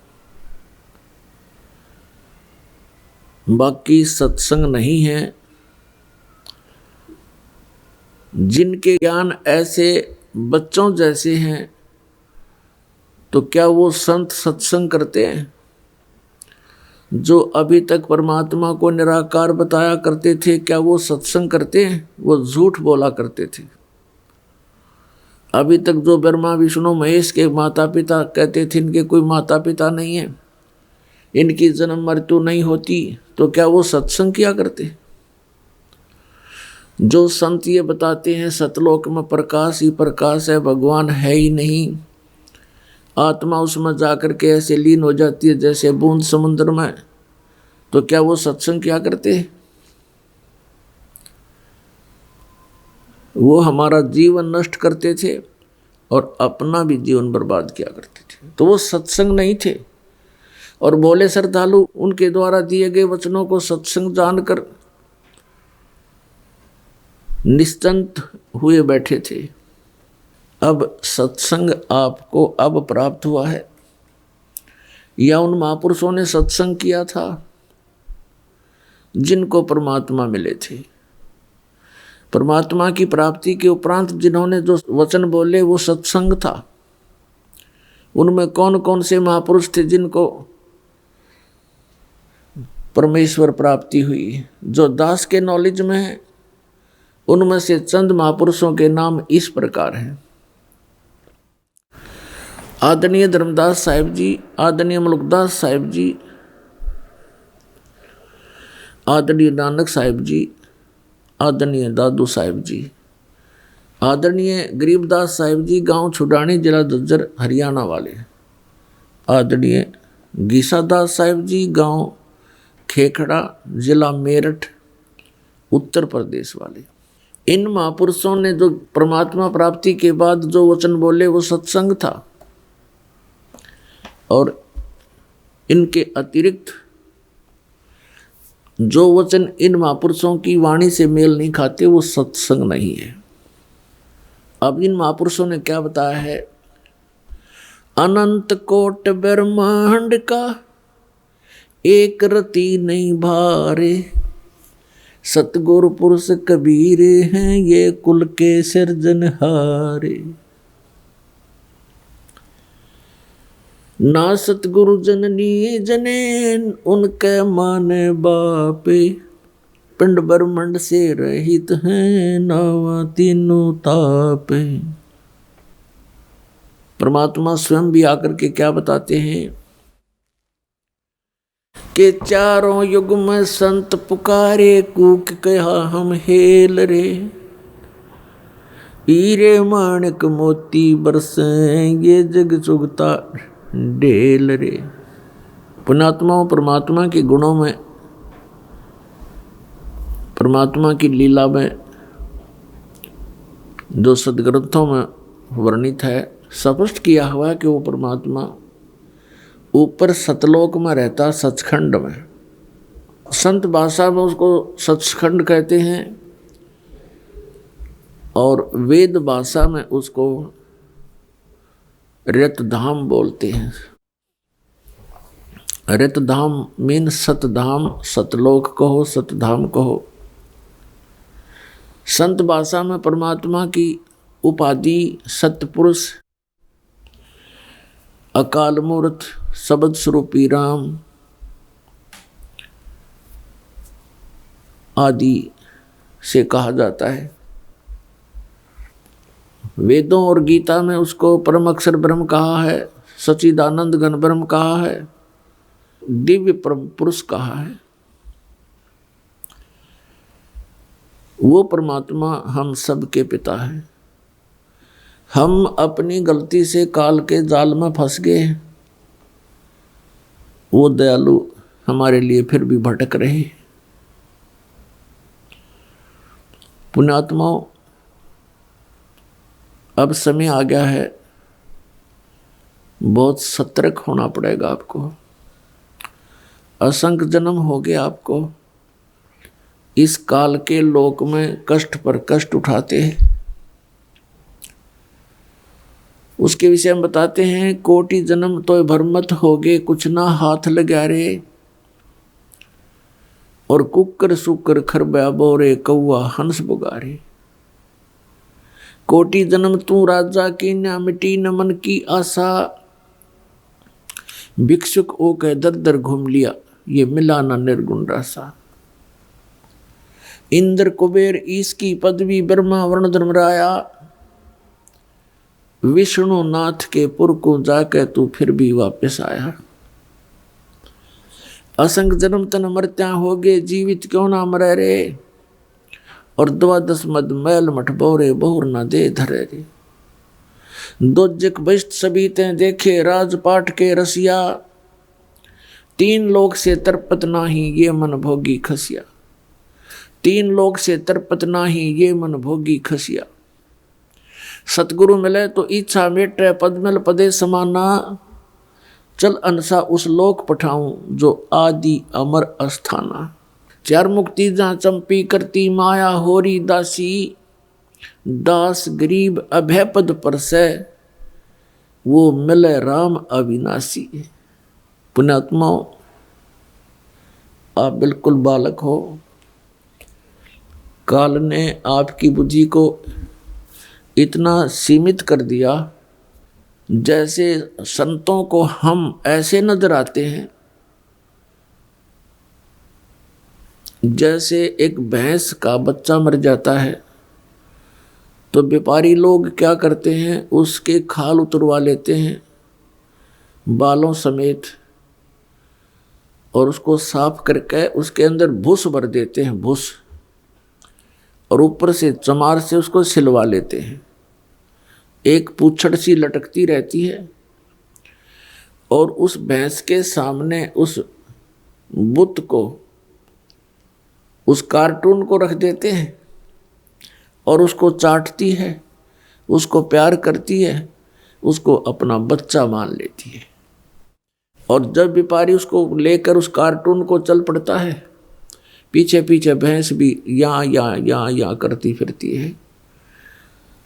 बाकी सत्संग नहीं है। जिनके ज्ञान ऐसे बच्चों जैसे हैं, तो क्या वो संत सत्संग करते हैं? जो अभी तक परमात्मा को निराकार बताया करते थे, क्या वो सत्संग करते हैं? वो झूठ बोला करते थे। अभी तक जो ब्रह्मा विष्णु महेश के माता पिता कहते थे इनके कोई माता पिता नहीं है, इनकी जन्म मृत्यु नहीं होती, तो क्या वो सत्संग किया करते? जो संत ये बताते हैं सतलोक में प्रकाश ही प्रकाश है, भगवान है ही नहीं, आत्मा उसमें जाकर के ऐसे लीन हो जाती है जैसे बूंद समुद्र में, तो क्या वो सत्संग किया करते? वो हमारा जीवन नष्ट करते थे और अपना भी जीवन बर्बाद किया करते थे, तो वो सत्संग नहीं थे। और भोले श्रद्धालु उनके द्वारा दिए गए वचनों को सत्संग जानकर निश्चिंत हुए बैठे थे। अब सत्संग आपको अब प्राप्त हुआ है या उन महापुरुषों ने सत्संग किया था जिनको परमात्मा मिले थे। परमात्मा की प्राप्ति के उपरांत जिन्होंने जो वचन बोले वो सत्संग था। उनमें कौन कौन से महापुरुष थे जिनको परमेश्वर प्राप्ति हुई? जो दास के नॉलेज में है उनमें से चंद महापुरुषों के नाम इस प्रकार हैं। आदरणीय धर्मदास साहिब जी, आदरणीय मलुकदास साहिब जी, आदरणीय नानक साहिब जी, आदरणीय दादू साहिब जी, आदरणीय गरीबदास साहिब जी, गांव छुडानी, जिला झज्जर, हरियाणा वाले, आदरणीय गीसादास साहिब जी, गांव खेखड़ा, जिला मेरठ, उत्तर प्रदेश वाले। इन महापुरुषों ने जो परमात्मा प्राप्ति के बाद जो वचन बोले वो सत्संग था, और इनके अतिरिक्त जो वचन इन महापुरुषों की वाणी से मेल नहीं खाते वो सत्संग नहीं है। अब इन महापुरुषों ने क्या बताया है? अनंत कोट ब्रह्मांड का एक रति नहीं भारे, सतगुरु पुरुष कबीर हैं ये कुल के सिरजनहारे। ना सतगुरु जननी जने उनके माने बापे, पिंड ब्रह्मंड से रहित हैं नावा तीनों तापे। परमात्मा स्वयं भी आकर के क्या बताते हैं कि चारों युग में संत पुकारे, कूक कहा हम हेल रे, हीरे माणिक मोती बरसे ये जग चुगता ढेल रे। पुण्यात्माओं, परमात्मा के गुणों में, परमात्मा की लीला में जो सदग्रंथों में वर्णित है, स्पष्ट किया हुआ है कि वो परमात्मा ऊपर सतलोक में रहता, सचखंड में। संत भाषा में उसको सचखंड कहते हैं और वेद भाषा में उसको रतधाम बोलते हैं। रतधाम मीन सतधाम, सतलोक कहो, सतधाम कहो। संत भाषा में परमात्मा की उपाधि सतपुरुष, अकाल मूर्त, शब्द स्वरूपी राम आदि से कहा जाता है। वेदों और गीता में उसको परम अक्षर ब्रह्म कहा है, सच्चिदानंद घन ब्रह्म कहा है, दिव्य परम पुरुष कहा है। वो परमात्मा हम सब के पिता है। हम अपनी गलती से काल के जाल में फंस गए, वो दयालु हमारे लिए फिर भी भटक रहे। पुण्यात्माओं, अब समय आ गया है, बहुत सतर्क होना पड़ेगा आपको। असंख्य जन्म हो गए आपको इस काल के लोक में कष्ट पर कष्ट उठाते हैं। उसके विषय में बताते हैं, कोटि जन्म तो भरमत हो गए, कुछ ना हाथ लगा रे, और कुकर सुकर खरबा बोरे, कौआ हंस बुगारे। कोटि जन्म तू राजा की, ना मिटी न मन की आशा, भिक्षुक ओ कह दर दर घूम लिया, ये मिला ना निर्गुण रासा। इंद्र कुबेर ईश की पदवी, ब्रह्मा वर्ण धर्मराया, विष्णु नाथ के पुर को जाके तू फिर भी वापस आया। असंख्य जन्म तन मरत्या हो गए, जीवित क्यों ना मरे रे, और 12 मद मैल मठ बोरे, बहुर ना दे धरे रे। दोजक बस्त सभी ते देखे, राजपाट के रसिया, 3 लोक से तरपत नाही, ये मन भोगी खसिया। 3 लोक से तरपत नाही, ये मन भोगी खसिया। सतगुरु मिले तो इच्छा मेटे, पद मिल पदे समाना, चल अनसा उस लोक पठाऊं जो आदि अमर अस्थाना। चार मुक्ति जहाँ चंपी करती माया होरी दासी, दास गरीब अभय पद परसै वो मिले राम अविनाशी। पुण्यात्माओं, आप बिल्कुल बालक हो, काल ने आपकी बुद्धि को इतना सीमित कर दिया, जैसे संतों को हम ऐसे नजर आते हैं जैसे एक भैंस का बच्चा मर जाता है तो व्यापारी लोग क्या करते हैं, उसके खाल उतरवा लेते हैं बालों समेत और उसको साफ करके उसके अंदर भूस भर देते हैं, भूस, और ऊपर से चमार से उसको सिलवा लेते हैं। एक पूंछड़ सी लटकती रहती है और उस भैंस के सामने उस बुत को, उस कार्टून को रख देते हैं और उसको चाटती है, उसको प्यार करती है, उसको अपना बच्चा मान लेती है। और जब व्यापारी उसको लेकर उस कार्टून को चल पड़ता है, पीछे पीछे भैंस भी यहाँ करती फिरती है।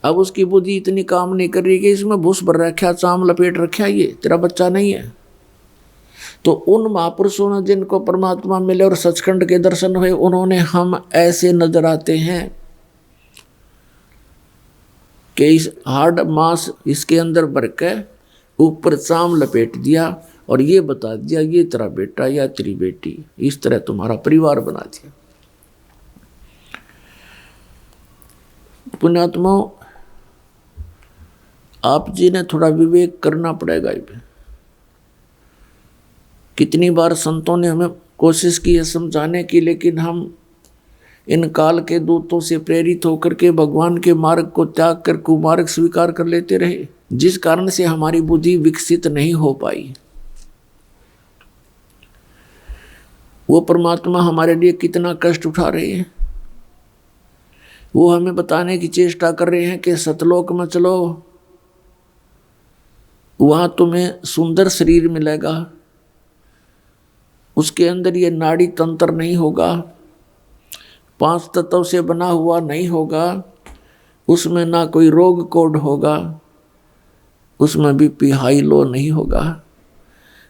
अब उसकी बुद्धि इतनी काम नहीं कर रही कि इसमें भूस भर रखा, चाम लपेट रखा, ये तेरा बच्चा नहीं है। तो उन महापुरुषों ने जिनको परमात्मा मिले और सचखंड के दर्शन हुए, उन्होंने हम ऐसे नजर आते हैं कि इस हार्ड मांस इसके अंदर भर के ऊपर चाम लपेट दिया और ये बता दिया ये तेरा बेटा या तेरी बेटी, इस तरह तुम्हारा परिवार बना दिया। पुण्यात्माओं, आप जी ने थोड़ा विवेक करना पड़ेगा। कितनी बार संतों ने हमें कोशिश की है समझाने की, लेकिन हम इन काल के दूतों से प्रेरित होकर के भगवान के मार्ग को त्याग कर कुमार्ग स्वीकार कर लेते रहे, जिस कारण से हमारी बुद्धि विकसित नहीं हो पाई। वो परमात्मा हमारे लिए कितना कष्ट उठा रहे हैं, वो हमें बताने की चेष्टा कर रहे हैं कि सतलोक में चलो, वहां तुम्हें सुंदर शरीर मिलेगा, उसके अंदर ये नाड़ी तंत्र नहीं होगा, 5 तत्व से बना हुआ नहीं होगा, उसमें ना कोई रोग कोड होगा, उसमें बीपी हाई लो नहीं होगा,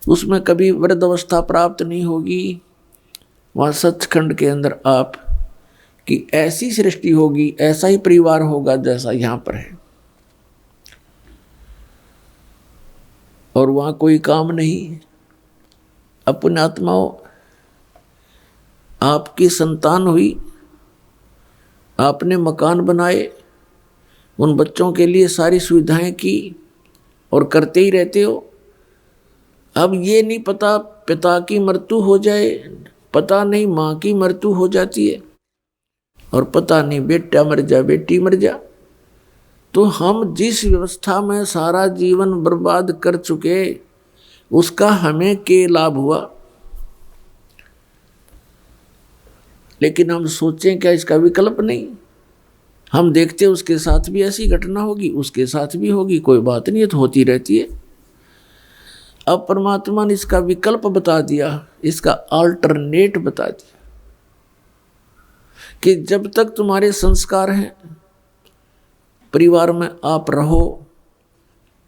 उसमें कभी वृद्धावस्था प्राप्त नहीं होगी। वहाँ सचखंड के अंदर आप की ऐसी सृष्टि होगी, ऐसा ही परिवार होगा जैसा यहाँ पर है, और वहाँ कोई काम नहीं। अपने आत्माओं, आपकी संतान हुई, आपने मकान बनाए, उन बच्चों के लिए सारी सुविधाएं की और करते ही रहते हो। अब ये नहीं पता पिता की मृत्यु हो जाए, पता नहीं माँ की मृत्यु हो जाती है, और पता नहीं बेटा मर जा बेटी मर जा। तो हम जिस व्यवस्था में सारा जीवन बर्बाद कर चुके, उसका हमें क्या लाभ हुआ? लेकिन हम सोचें क्या इसका विकल्प नहीं? हम देखते उसके साथ भी ऐसी घटना होगी, उसके साथ भी होगी, कोई बात नहीं, तो होती रहती है। अब परमात्मा ने इसका विकल्प बता दिया, इसका अल्टरनेट बता दिया कि जब तक तुम्हारे संस्कार हैं, परिवार में आप रहो,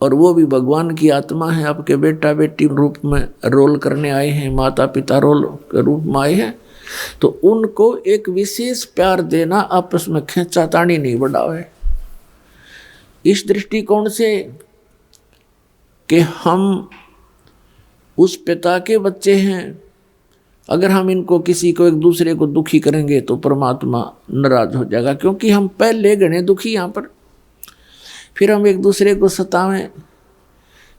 और वो भी भगवान की आत्मा है, आपके बेटा बेटी रूप में रोल करने आए हैं, माता पिता रोल के रूप में आए हैं, तो उनको एक विशेष प्यार देना, आपस में खींचातानी नहीं बढ़ावे। इस दृष्टिकोण से कि हम उस पिता के बच्चे हैं, अगर हम इनको किसी को एक दूसरे को दुखी करेंगे तो परमात्मा नाराज हो जाएगा, क्योंकि हम पहले गणे दुखी यहाँ पर, फिर हम एक दूसरे को सतावें,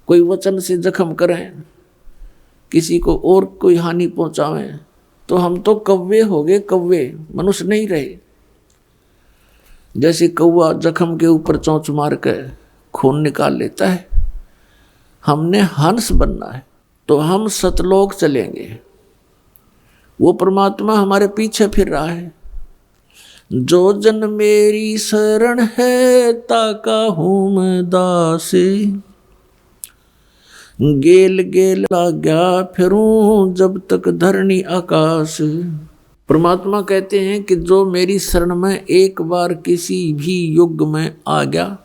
कोई वचन से जख्म करें, किसी को और कोई हानि पहुंचावें, तो हम तो कौवे हो गए, कौवे, मनुष्य नहीं रहे। जैसे कौवा जख्म के ऊपर चोंच मार कर खून निकाल लेता है, हमने हंस बनना है, तो हम सतलोक चलेंगे। वो परमात्मा हमारे पीछे फिर रहा है। जो जन मेरी शरण है, ताका हूँ मैं दासे, गेल गेल लाग्या फिरूं जब तक धरनी आकाश। परमात्मा कहते हैं कि जो मेरी शरण में एक बार किसी भी युग में आ गया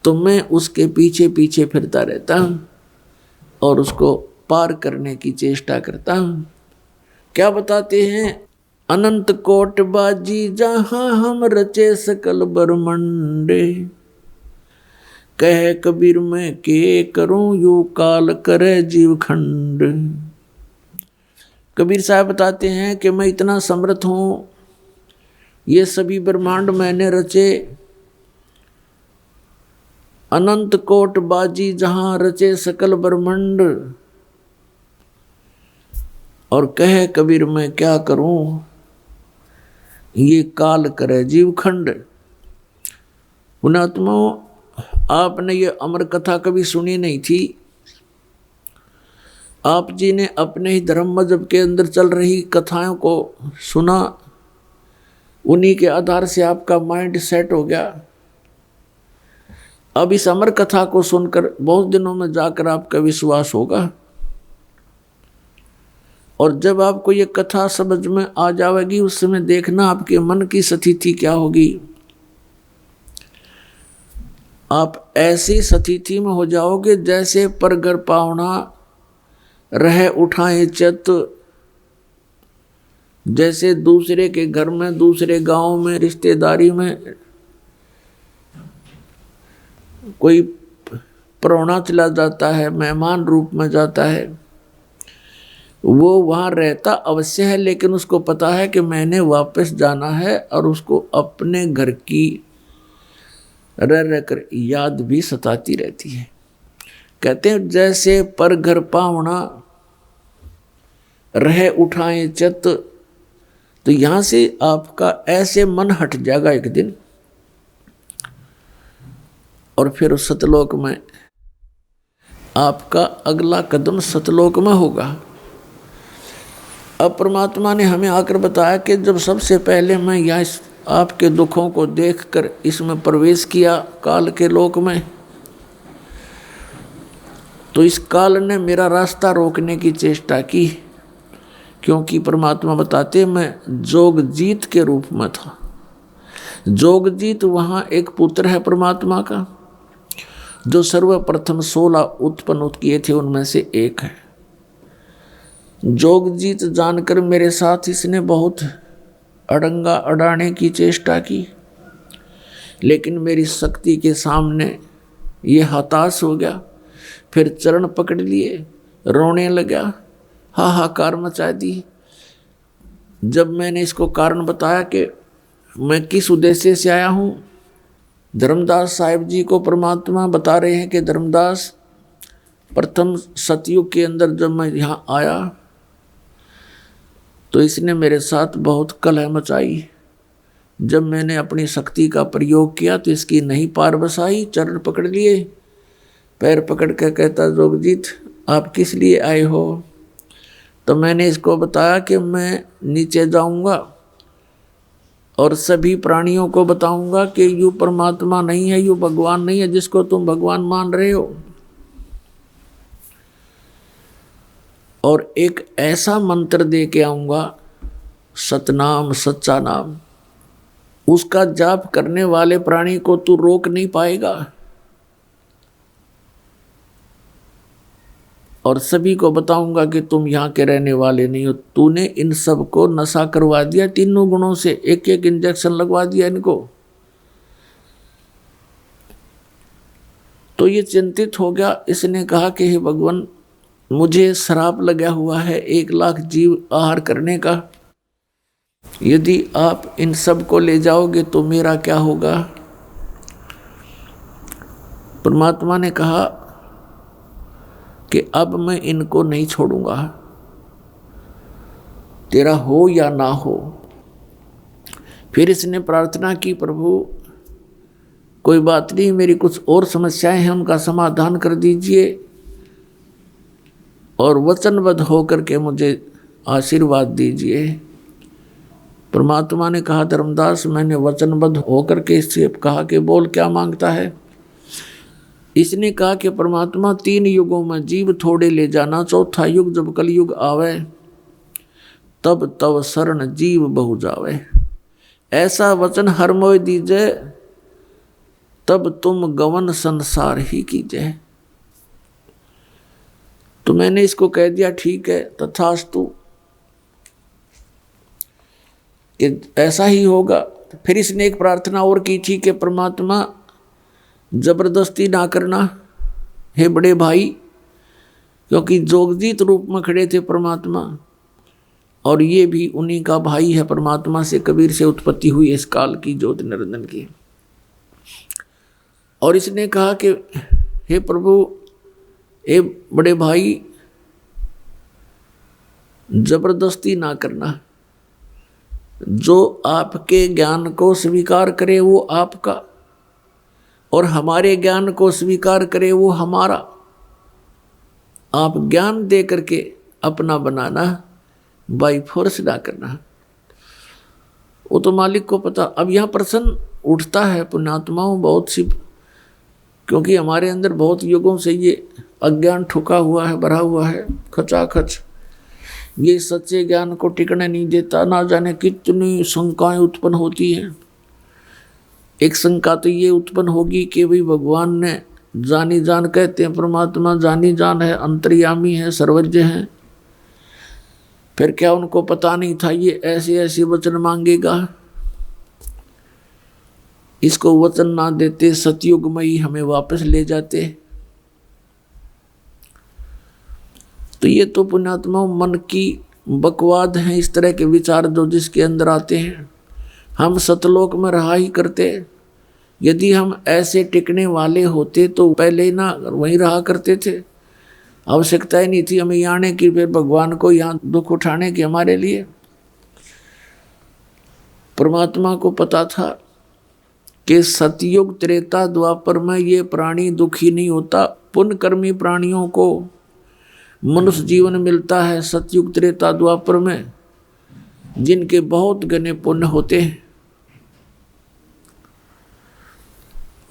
तो मैं उसके पीछे पीछे फिरता रहता हूं और उसको पार करने की चेष्टा करता हूं। क्या बताते हैं? अनंत कोट बाजी जहां हम रचे सकल ब्रह्मंडे, कह कबीर मैं के करूं यू काल करे जीव खंड। कबीर साहब बताते हैं कि मैं इतना समर्थ हूं, ये सभी ब्रह्मांड मैंने रचे, अनंत कोट बाजी जहां रचे सकल ब्रह्मंड, और कहे कबीर मैं क्या करूं ये काल करे जीव खंड। पुण्यात्माओं, आपने ये अमर कथा कभी सुनी नहीं थी। आप जी ने अपने ही धर्म मजहब के अंदर चल रही कथाओं को सुना, उन्हीं के आधार से आपका माइंड सेट हो गया। अब इस अमर कथा को सुनकर बहुत दिनों में जाकर आपका विश्वास होगा, और जब आपको ये कथा समझ में आ जाएगी उस समय देखना आपके मन की स्थिति क्या होगी। आप ऐसी स्थिति में हो जाओगे जैसे परगर पावना रह उठाए चत, जैसे दूसरे के घर में, दूसरे गांव में, रिश्तेदारी में कोई परौना चला जाता है, मेहमान रूप में जाता है, वो वहाँ रहता अवश्य है लेकिन उसको पता है कि मैंने वापस जाना है, और उसको अपने घर की रह रहकर याद भी सताती रहती है। कहते हैं जैसे पर घर पावना रह उठाए चत, तो यहाँ से आपका ऐसे मन हट जाएगा एक दिन, और फिर उस सतलोक में आपका अगला कदम सतलोक में होगा। अब परमात्मा ने हमें आकर बताया कि जब सबसे पहले मैं यहाँ आपके दुखों को देखकर इसमें प्रवेश किया काल के लोक में, तो इस काल ने मेरा रास्ता रोकने की चेष्टा की, क्योंकि परमात्मा बताते मैं जोगजीत के रूप में था। जोगजीत वहाँ एक पुत्र है परमात्मा का, जो सर्वप्रथम 16 उत्पन्न किए थे उनमें से एक है। जोगजीत जानकर मेरे साथ इसने बहुत अड़ंगा अड़ाने की चेष्टा की, लेकिन मेरी शक्ति के सामने ये हताश हो गया। फिर चरण पकड़ लिए, रोने लगा, हाहाकार मचा दी। जब मैंने इसको कारण बताया कि मैं किस उद्देश्य से आया हूँ, धर्मदास साहिब जी को परमात्मा बता रहे हैं कि धर्मदास, प्रथम सतयुग के अंदर जब मैं यहाँ आया तो इसने मेरे साथ बहुत कलह मचाई। जब मैंने अपनी शक्ति का प्रयोग किया तो इसकी नहीं पार बसाई, चरण पकड़ लिए, पैर पकड़ कर कहता जोगजीत आप किस लिए आए हो? तो मैंने इसको बताया कि मैं नीचे जाऊंगा और सभी प्राणियों को बताऊंगा कि यू परमात्मा नहीं है, यू भगवान नहीं है जिसको तुम भगवान मान रहे हो, और एक ऐसा मंत्र दे के आऊंगा, सतनाम, सच्चा नाम, उसका जाप करने वाले प्राणी को तू रोक नहीं पाएगा, और सभी को बताऊंगा कि तुम यहाँ के रहने वाले नहीं हो। तूने इन सब को नशा करवा दिया, तीनों गुणों से एक एक इंजेक्शन लगवा दिया इनको। तो ये चिंतित हो गया। इसने कहा कि हे भगवान, मुझे श्राप लगा हुआ है 1 लाख जीव आहार करने का, यदि आप इन सब को ले जाओगे तो मेरा क्या होगा? परमात्मा ने कहा कि अब मैं इनको नहीं छोड़ूंगा, तेरा हो या ना हो। फिर इसने प्रार्थना की, प्रभु कोई बात नहीं, मेरी कुछ और समस्याएं हैं, उनका समाधान कर दीजिए और वचनबद्ध होकर के मुझे आशीर्वाद दीजिए। परमात्मा ने कहा धर्मदास, मैंने वचनबद्ध होकर के इससे कहा कि बोल क्या मांगता है। इसने कहा कि परमात्मा 3 युगों में जीव थोड़े ले जाना, चौथा युग जब कलयुग आवे तब तव शरण जीव बहु जावे। ऐसा वचन हर मोय दीजे, तब तुम गवन संसार ही कीजिए। तो मैंने इसको कह दिया ठीक है तथास्तु कि ऐसा ही होगा। फिर इसने एक प्रार्थना और की थी कि परमात्मा जबरदस्ती ना करना हे बड़े भाई, क्योंकि जोगजीत रूप में खड़े थे परमात्मा, और ये भी उन्हीं का भाई है। परमात्मा से कबीर से उत्पत्ति हुई इस काल की ज्योति निरंजन की। और इसने कहा कि हे प्रभु, ए बड़े भाई, जबरदस्ती ना करना, जो आपके ज्ञान को स्वीकार करे वो आपका, और हमारे ज्ञान को स्वीकार करे वो हमारा। आप ज्ञान दे करके अपना बनाना, बाई फोर्स ना करना, वो तो मालिक को पता। अब यहाँ प्रश्न उठता है पुण्यात्माओं बहुत सी, क्योंकि हमारे अंदर बहुत युगों से ये अज्ञान ठुका हुआ है, भरा हुआ है खचाखच। ये सच्चे ज्ञान को टिकने नहीं देता। ना जाने कितनी शंकाएं उत्पन्न होती हैं। एक शंका तो ये उत्पन्न होगी कि भाई भगवान ने जानी जान, कहते हैं परमात्मा जानी जान है, अंतर्यामी है, सर्वज्ञ है, फिर क्या उनको पता नहीं था ये ऐसे ऐसे वचन मांगेगा? इसको वचन ना देते सतयुग में ही हमें वापस ले जाते। तो ये तो पुण्यात्मा मन की बकवाद है, इस तरह के विचार जो जिसके अंदर आते हैं। हम सतलोक में रहा ही करते। यदि हम ऐसे टिकने वाले होते तो पहले ही ना वहीं रहा करते थे। आवश्यकता ही नहीं थी हमें यहाँ आने की, फिर भगवान को यहाँ दुख उठाने की हमारे लिए। परमात्मा को पता था कि सतयुग त्रेता द्वापर में ये प्राणी दुखी नहीं होता। पुण्यकर्मी प्राणियों को मनुष्य जीवन मिलता है सतयुग त्रेता द्वापर में, जिनके बहुत घने पुण्य होते हैं,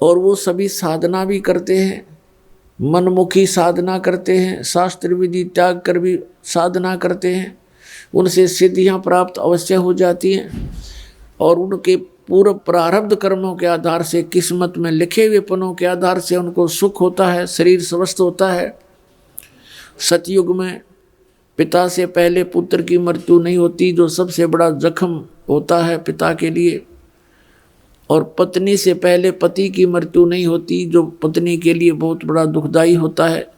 और वो सभी साधना भी करते हैं, मनमुखी साधना करते हैं, शास्त्र विधि त्याग कर भी साधना करते हैं। उनसे सिद्धियां प्राप्त अवश्य हो जाती हैं, और उनके पूर्व प्रारब्ध कर्मों के आधार से, किस्मत में लिखे हुए पनों के आधार से उनको सुख होता है, शरीर स्वस्थ होता है। सतयुग में पिता से पहले पुत्र की मृत्यु नहीं होती, जो सबसे बड़ा जख्म होता है पिता के लिए। और पत्नी से पहले पति की मृत्यु नहीं होती, जो पत्नी के लिए बहुत बड़ा दुखदाई होता है।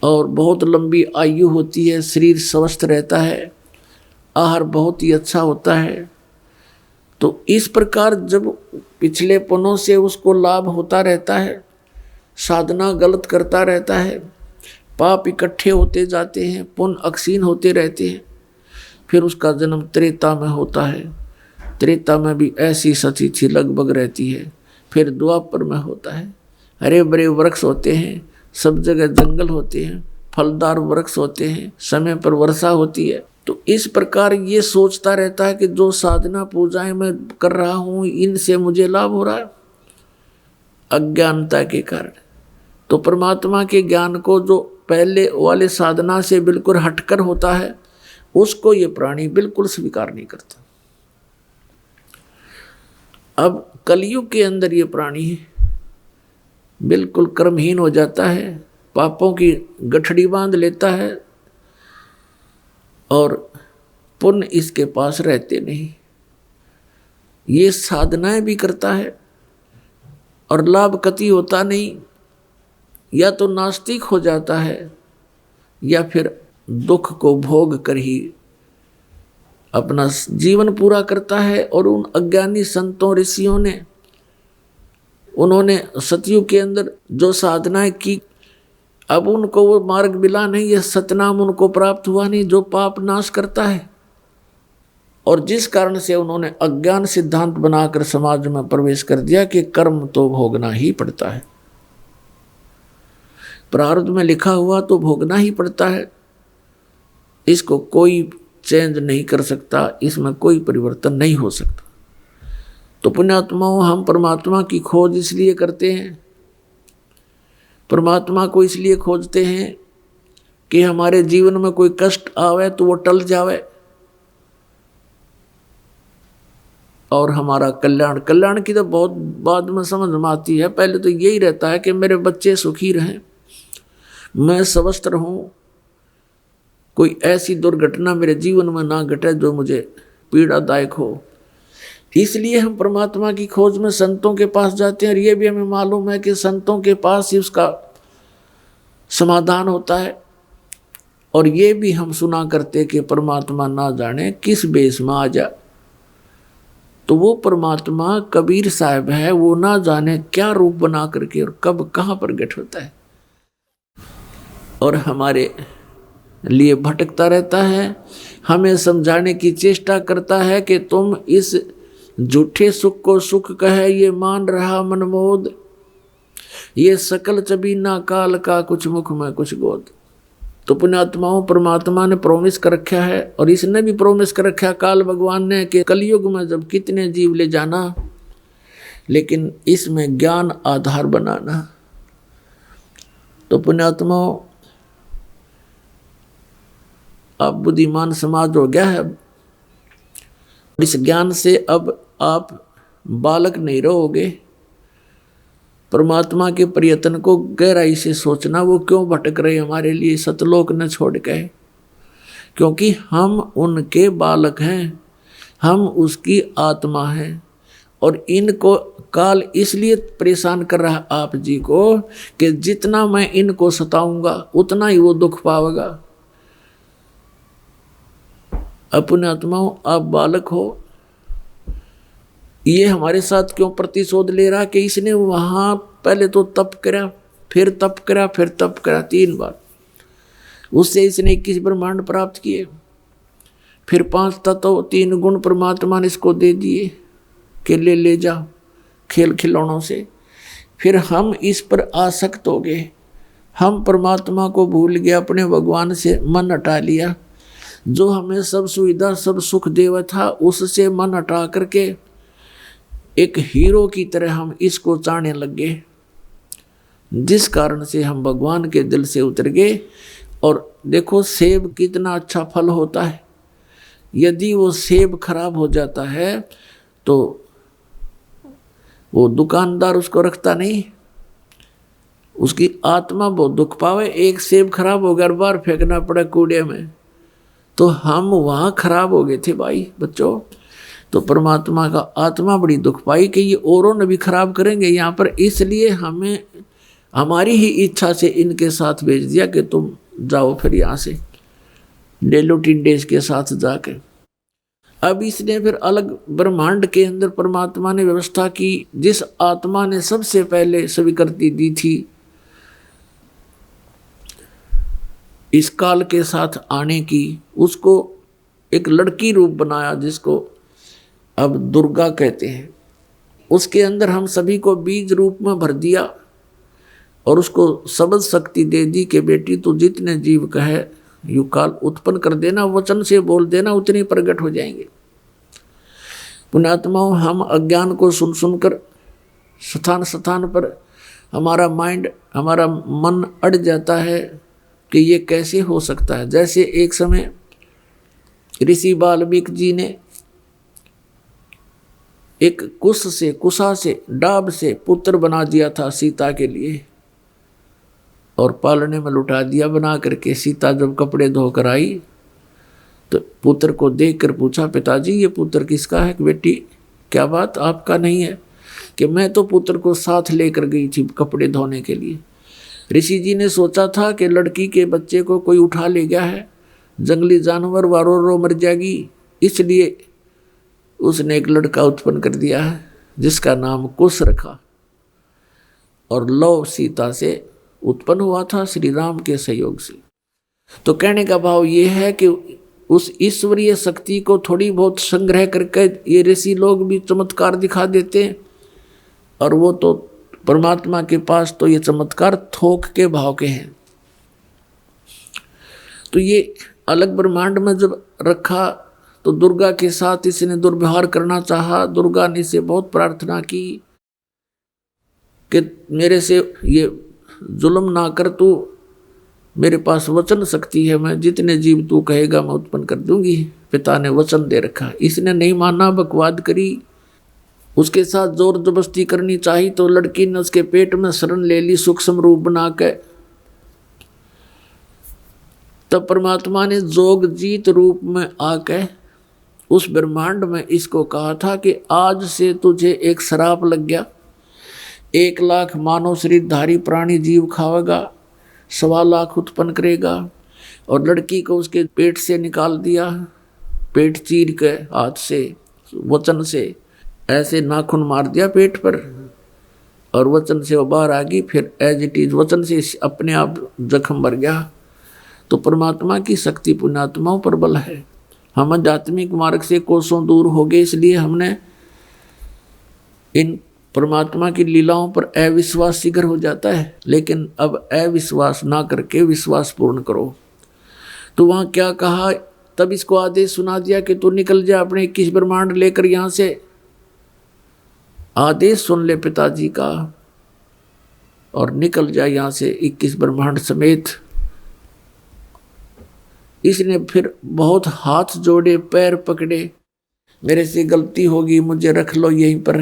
और बहुत लंबी आयु होती है, शरीर स्वस्थ रहता है, आहार बहुत ही अच्छा होता है। तो इस प्रकार जब पिछले पनों से उसको लाभ होता रहता है, साधना गलत करता रहता है, पाप इकट्ठे होते जाते हैं, पुण्य अक्षीण होते रहते हैं, फिर उसका जन्म त्रेता में होता है। त्रेता में भी ऐसी सतिथि लगभग रहती है। फिर द्वापर में होता है, हरे भरे वृक्ष होते हैं, सब जगह जंगल होते हैं, फलदार वृक्ष होते हैं, समय पर वर्षा होती है। तो इस प्रकार ये सोचता रहता है कि जो साधना पूजाएं मैं कर रहा हूँ, इनसे मुझे लाभ हो रहा है, अज्ञानता के कारण। तो परमात्मा के ज्ञान को जो पहले वाले साधना से बिल्कुल हटकर होता है, उसको ये प्राणी बिल्कुल स्वीकार नहीं करता। अब कलयुग के अंदर ये प्राणी बिल्कुल कर्महीन हो जाता है, पापों की गठड़ी बांध लेता है, और पुण्य इसके पास रहते नहीं। ये साधनाएं भी करता है और लाभ कति होता नहीं, या तो नास्तिक हो जाता है, या फिर दुख को भोग कर ही अपना जीवन पूरा करता है। और उन अज्ञानी संतों ऋषियों ने, उन्होंने सतयुग के अंदर जो साधनाएं की, अब उनको वो मार्ग मिला नहीं, यह सतनाम उनको प्राप्त हुआ नहीं, जो पाप नाश करता है। और जिस कारण से उन्होंने अज्ञान सिद्धांत बनाकर समाज में प्रवेश कर दिया कि कर्म तो भोगना ही पड़ता है, प्रारब्ध में लिखा हुआ तो भोगना ही पड़ता है, इसको कोई चेंज नहीं कर सकता, इसमें कोई परिवर्तन नहीं हो सकता। तो पुण्यात्माओं, हम परमात्मा की खोज इसलिए करते हैं, परमात्मा को इसलिए खोजते हैं कि हमारे जीवन में कोई कष्ट आवे तो वो टल जावे और हमारा कल्याण। कल्याण की तो बहुत बाद में समझ में आती है, पहले तो यही रहता है कि मेरे बच्चे सुखी रहें, मैं स्वस्थ रहूं, कोई ऐसी दुर्घटना मेरे जीवन में ना घटे जो मुझे पीड़ादायक हो। इसलिए हम परमात्मा की खोज में संतों के पास जाते हैं, और ये भी हमें मालूम है कि संतों के पास ही उसका समाधान होता है। और ये भी हम सुना करते कि परमात्मा ना जाने किस बेस में आ जा, तो वो परमात्मा कबीर साहब है, वो ना जाने क्या रूप बना करके और कब कहाँ प्रकट होता है, और हमारे लिए भटकता रहता है, हमें समझाने की चेष्टा करता है कि तुम इस झूठे सुख को सुख कहे ये मान रहा मनमोद, ये सकल चबीना काल का कुछ मुख में कुछ गोद। तो पुण्यात्माओं, परमात्मा ने प्रोमिस कर रखा है, और इसने भी प्रोमिस कर रखा काल भगवान ने कि कलयुग में जब कितने जीव ले जाना, लेकिन इसमें ज्ञान आधार बनाना। तो पुण्यात्माओं, अब बुद्धिमान समाज हो गया है, इस ज्ञान से अब आप बालक नहीं रहोगे। परमात्मा के प्रयत्न को गहराई से सोचना, वो क्यों भटक रहे हमारे लिए सतलोक न छोड़ के, क्योंकि हम उनके बालक हैं, हम उसकी आत्मा हैं। और इनको काल इसलिए परेशान कर रहा आप जी को कि जितना मैं इनको सताऊंगा उतना ही वो दुख पाएगा। अपने आत्माओं, आप बालक हो, ये हमारे साथ क्यों प्रतिशोध ले रहा कि इसने वहां पहले तो तप करा, फिर तप करा, फिर तप करा, 3 बार। उससे इसने 21 ब्रह्मांड प्राप्त किए, फिर 5 तत्व 3 गुण परमात्मा ने इसको दे दिए कि ले जाओ खेल खिलौनों से। फिर हम इस पर आसक्त हो गए, हम परमात्मा को भूल गए, अपने भगवान से मन हटा लिया। जो हमें सब सुविधा सब सुख देवा था उससे मन हटा करके एक हीरो की तरह हम इसको चाहने लग गए, जिस कारण से हम भगवान के दिल से उतर गए। और देखो सेब कितना अच्छा फल होता है, यदि वो सेब खराब हो जाता है तो वो दुकानदार उसको रखता नहीं, उसकी आत्मा बहुत दुख पावे। एक सेब खराब हो गया, बार फेंकना पड़ा कूड़े में, तो हम वहां खराब हो गए थे भाई बच्चों। तो परमात्मा का आत्मा बड़ी दुख पाई कि ये औरों ने भी खराब करेंगे यहाँ पर, इसलिए हमें हमारी ही इच्छा से इनके साथ भेज दिया कि तुम जाओ फिर यहाँ से ले लो टिंडेज के साथ जाके। अब इसने फिर अलग ब्रह्मांड के अंदर परमात्मा ने व्यवस्था की, जिस आत्मा ने सबसे पहले स्वीकृति दी थी इस काल के साथ आने की, उसको एक लड़की रूप बनाया जिसको अब दुर्गा कहते हैं। उसके अंदर हम सभी को बीज रूप में भर दिया और उसको शब्द शक्ति दे दी कि बेटी तू जितने जीव कहे यू काल उत्पन्न कर देना, वचन से बोल देना, उतने प्रकट हो जाएंगे। पुण्यात्माओं, हम अज्ञान को सुन सुनकर स्थान स्थान पर हमारा माइंड, हमारा मन अड़ जाता है कि ये कैसे हो सकता है। जैसे एक समय ऋषि वाल्मीकि जी ने एक कुशा से डाब से पुत्र बना दिया था सीता के लिए, और पालने में लुटा दिया बना करके। सीता जब कपड़े धोकर आई तो पुत्र को देखकर पूछा, पिताजी ये पुत्र किसका है? बेटी क्या बात आपका नहीं है? कि मैं तो पुत्र को साथ लेकर गई थी कपड़े धोने के लिए। ऋषि जी ने सोचा था कि लड़की के बच्चे को कोई उठा ले गया है, जंगली जानवर वारो रो मर जाएगी, इसलिए उसने एक लड़का उत्पन्न कर दिया है जिसका नाम कुश रखा, और लव सीता से उत्पन्न हुआ था श्री राम के सहयोग से। तो कहने का भाव ये है कि उस ईश्वरीय शक्ति को थोड़ी बहुत संग्रह करके ये ऋषि लोग भी चमत्कार दिखा देते हैं, और वो तो परमात्मा के पास तो ये चमत्कार थोक के भाव के हैं। तो ये अलग ब्रह्मांड में जब रखा तो दुर्गा के साथ इसने दुर्व्यवहार करना चाहा। दुर्गा ने इसे बहुत प्रार्थना की कि मेरे से ये जुल्म ना कर, तू मेरे पास वचन शक्ति है, मैं जितने जीव तू कहेगा मैं उत्पन्न कर दूंगी। पिता ने वचन दे रखा, इसने नहीं माना, बकवाद करी, उसके साथ जोर जबरदस्ती करनी चाहिए। तो लड़की ने उसके पेट में शरण ले ली सूक्ष्म रूप बना के। तब परमात्मा ने जोग जीत रूप में आके उस ब्रह्मांड में इसको कहा था कि आज से तुझे एक श्राप लग गया, 1 लाख मानव शरीरधारी प्राणी जीव खावेगा, 1.25 लाख उत्पन्न करेगा। और लड़की को उसके पेट से निकाल दिया, पेट चीर के हाथ से वचन से ऐसे नाखून मार दिया पेट पर, और वचन से वो बाहर आ गई। फिर एज इट इज वचन से अपने आप जख्म भर गया। तो परमात्मा की शक्ति पुण्यात्माओं पर बल है। हम आध्यात्मिक मार्ग से कोसों दूर हो गए, इसलिए हमने इन परमात्मा की लीलाओं पर अविश्वास शीघ्र हो जाता है। लेकिन अब अविश्वास ना करके विश्वास पूर्ण करो। तो वहाँ क्या कहा, तब इसको आदेश सुना दिया कि तू निकल जा अपने 21 ब्रह्मांड लेकर यहाँ से। आदेश सुन ले पिताजी का और निकल जा यहाँ से 21 ब्रह्मांड समेत। इसने फिर बहुत हाथ जोड़े, पैर पकड़े, मेरे से गलती होगी, मुझे रख लो यहीं पर,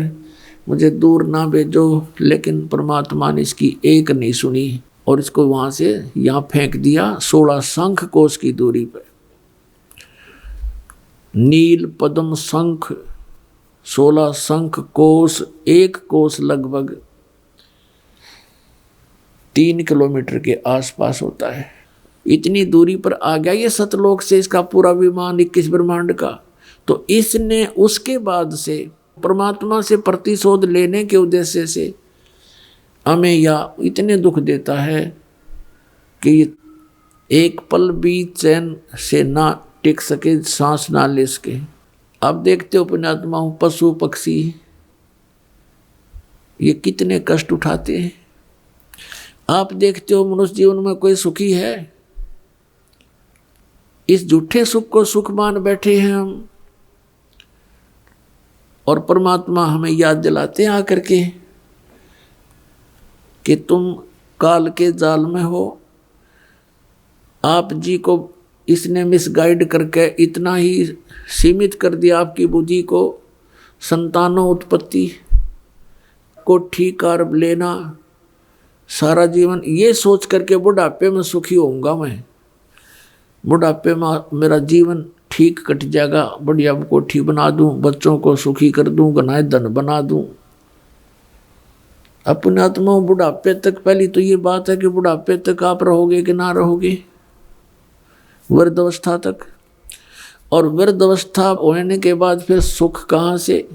मुझे दूर ना भेजो। लेकिन परमात्मा ने इसकी एक नहीं सुनी और इसको वहां से यहाँ फेंक दिया 16 शंख कोश की दूरी पर। नील पद्म शंख 16 शंख कोश, 1 कोश लगभग 3 किलोमीटर के आसपास होता है। इतनी दूरी पर आ गया ये सतलोक से इसका पूरा विमान 21 ब्रह्मांड का। तो इसने उसके बाद से परमात्मा से प्रतिशोध लेने के उद्देश्य से हमें या इतने दुख देता है कि एक पल भी चैन से ना टिक सके, सांस ना ले सके। अब देखते हो पुण्यात्मा, पशु पक्षी ये कितने कष्ट उठाते हैं। आप देखते हो मनुष्य जीवन में कोई सुखी है? इस झूठे सुख को सुख मान बैठे हैं हम। और परमात्मा हमें याद दिलाते हैं आकर के कि तुम काल के जाल में हो। आप जी को इसने मिसगाइड करके इतना ही सीमित कर दिया आपकी बुद्धि को, संतानों उत्पत्ति को ठीक कर लेना सारा जीवन, ये सोच करके बुढ़ापे में सुखी होऊंगा मैं, बुढ़ापे में मेरा जीवन ठीक कट जाएगा, बढ़िया कोठी बना दूं, बच्चों को सुखी कर दूं, गनाए धन बना दूं। अपने आत्मा बुढ़ापे तक, पहली तो ये बात है कि बुढ़ापे तक आप रहोगे कि ना रहोगे, वृद्ध अवस्था तक। और वृद्ध अवस्था होने के बाद फिर सुख कहाँ से?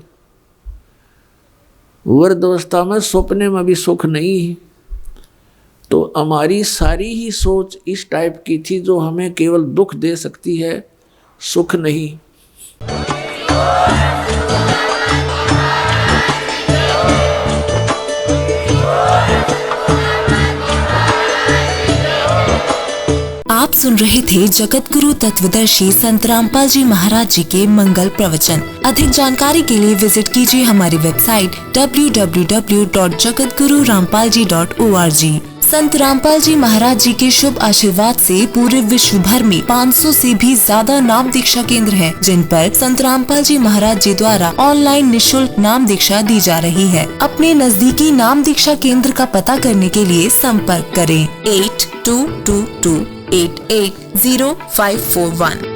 वृद्ध अवस्था में सपने में भी सुख नहीं। तो हमारी सारी ही सोच इस टाइप की थी जो हमें केवल दुख दे सकती है, सुख नहीं। आप सुन रहे थे जगत गुरु तत्वदर्शी संत रामपाल जी महाराज जी के मंगल प्रवचन। अधिक जानकारी के लिए विजिट कीजिए हमारी वेबसाइट www.jagatgururampalji.org। संत रामपाल जी महाराज जी के शुभ आशीर्वाद से पूरे विश्व भर में 500 से भी ज्यादा नाम दीक्षा केंद्र हैं, जिन पर संत रामपाल जी महाराज जी द्वारा ऑनलाइन निशुल्क नाम दीक्षा दी जा रही है। अपने नजदीकी नाम दीक्षा केंद्र का पता करने के लिए संपर्क करें 8222880541।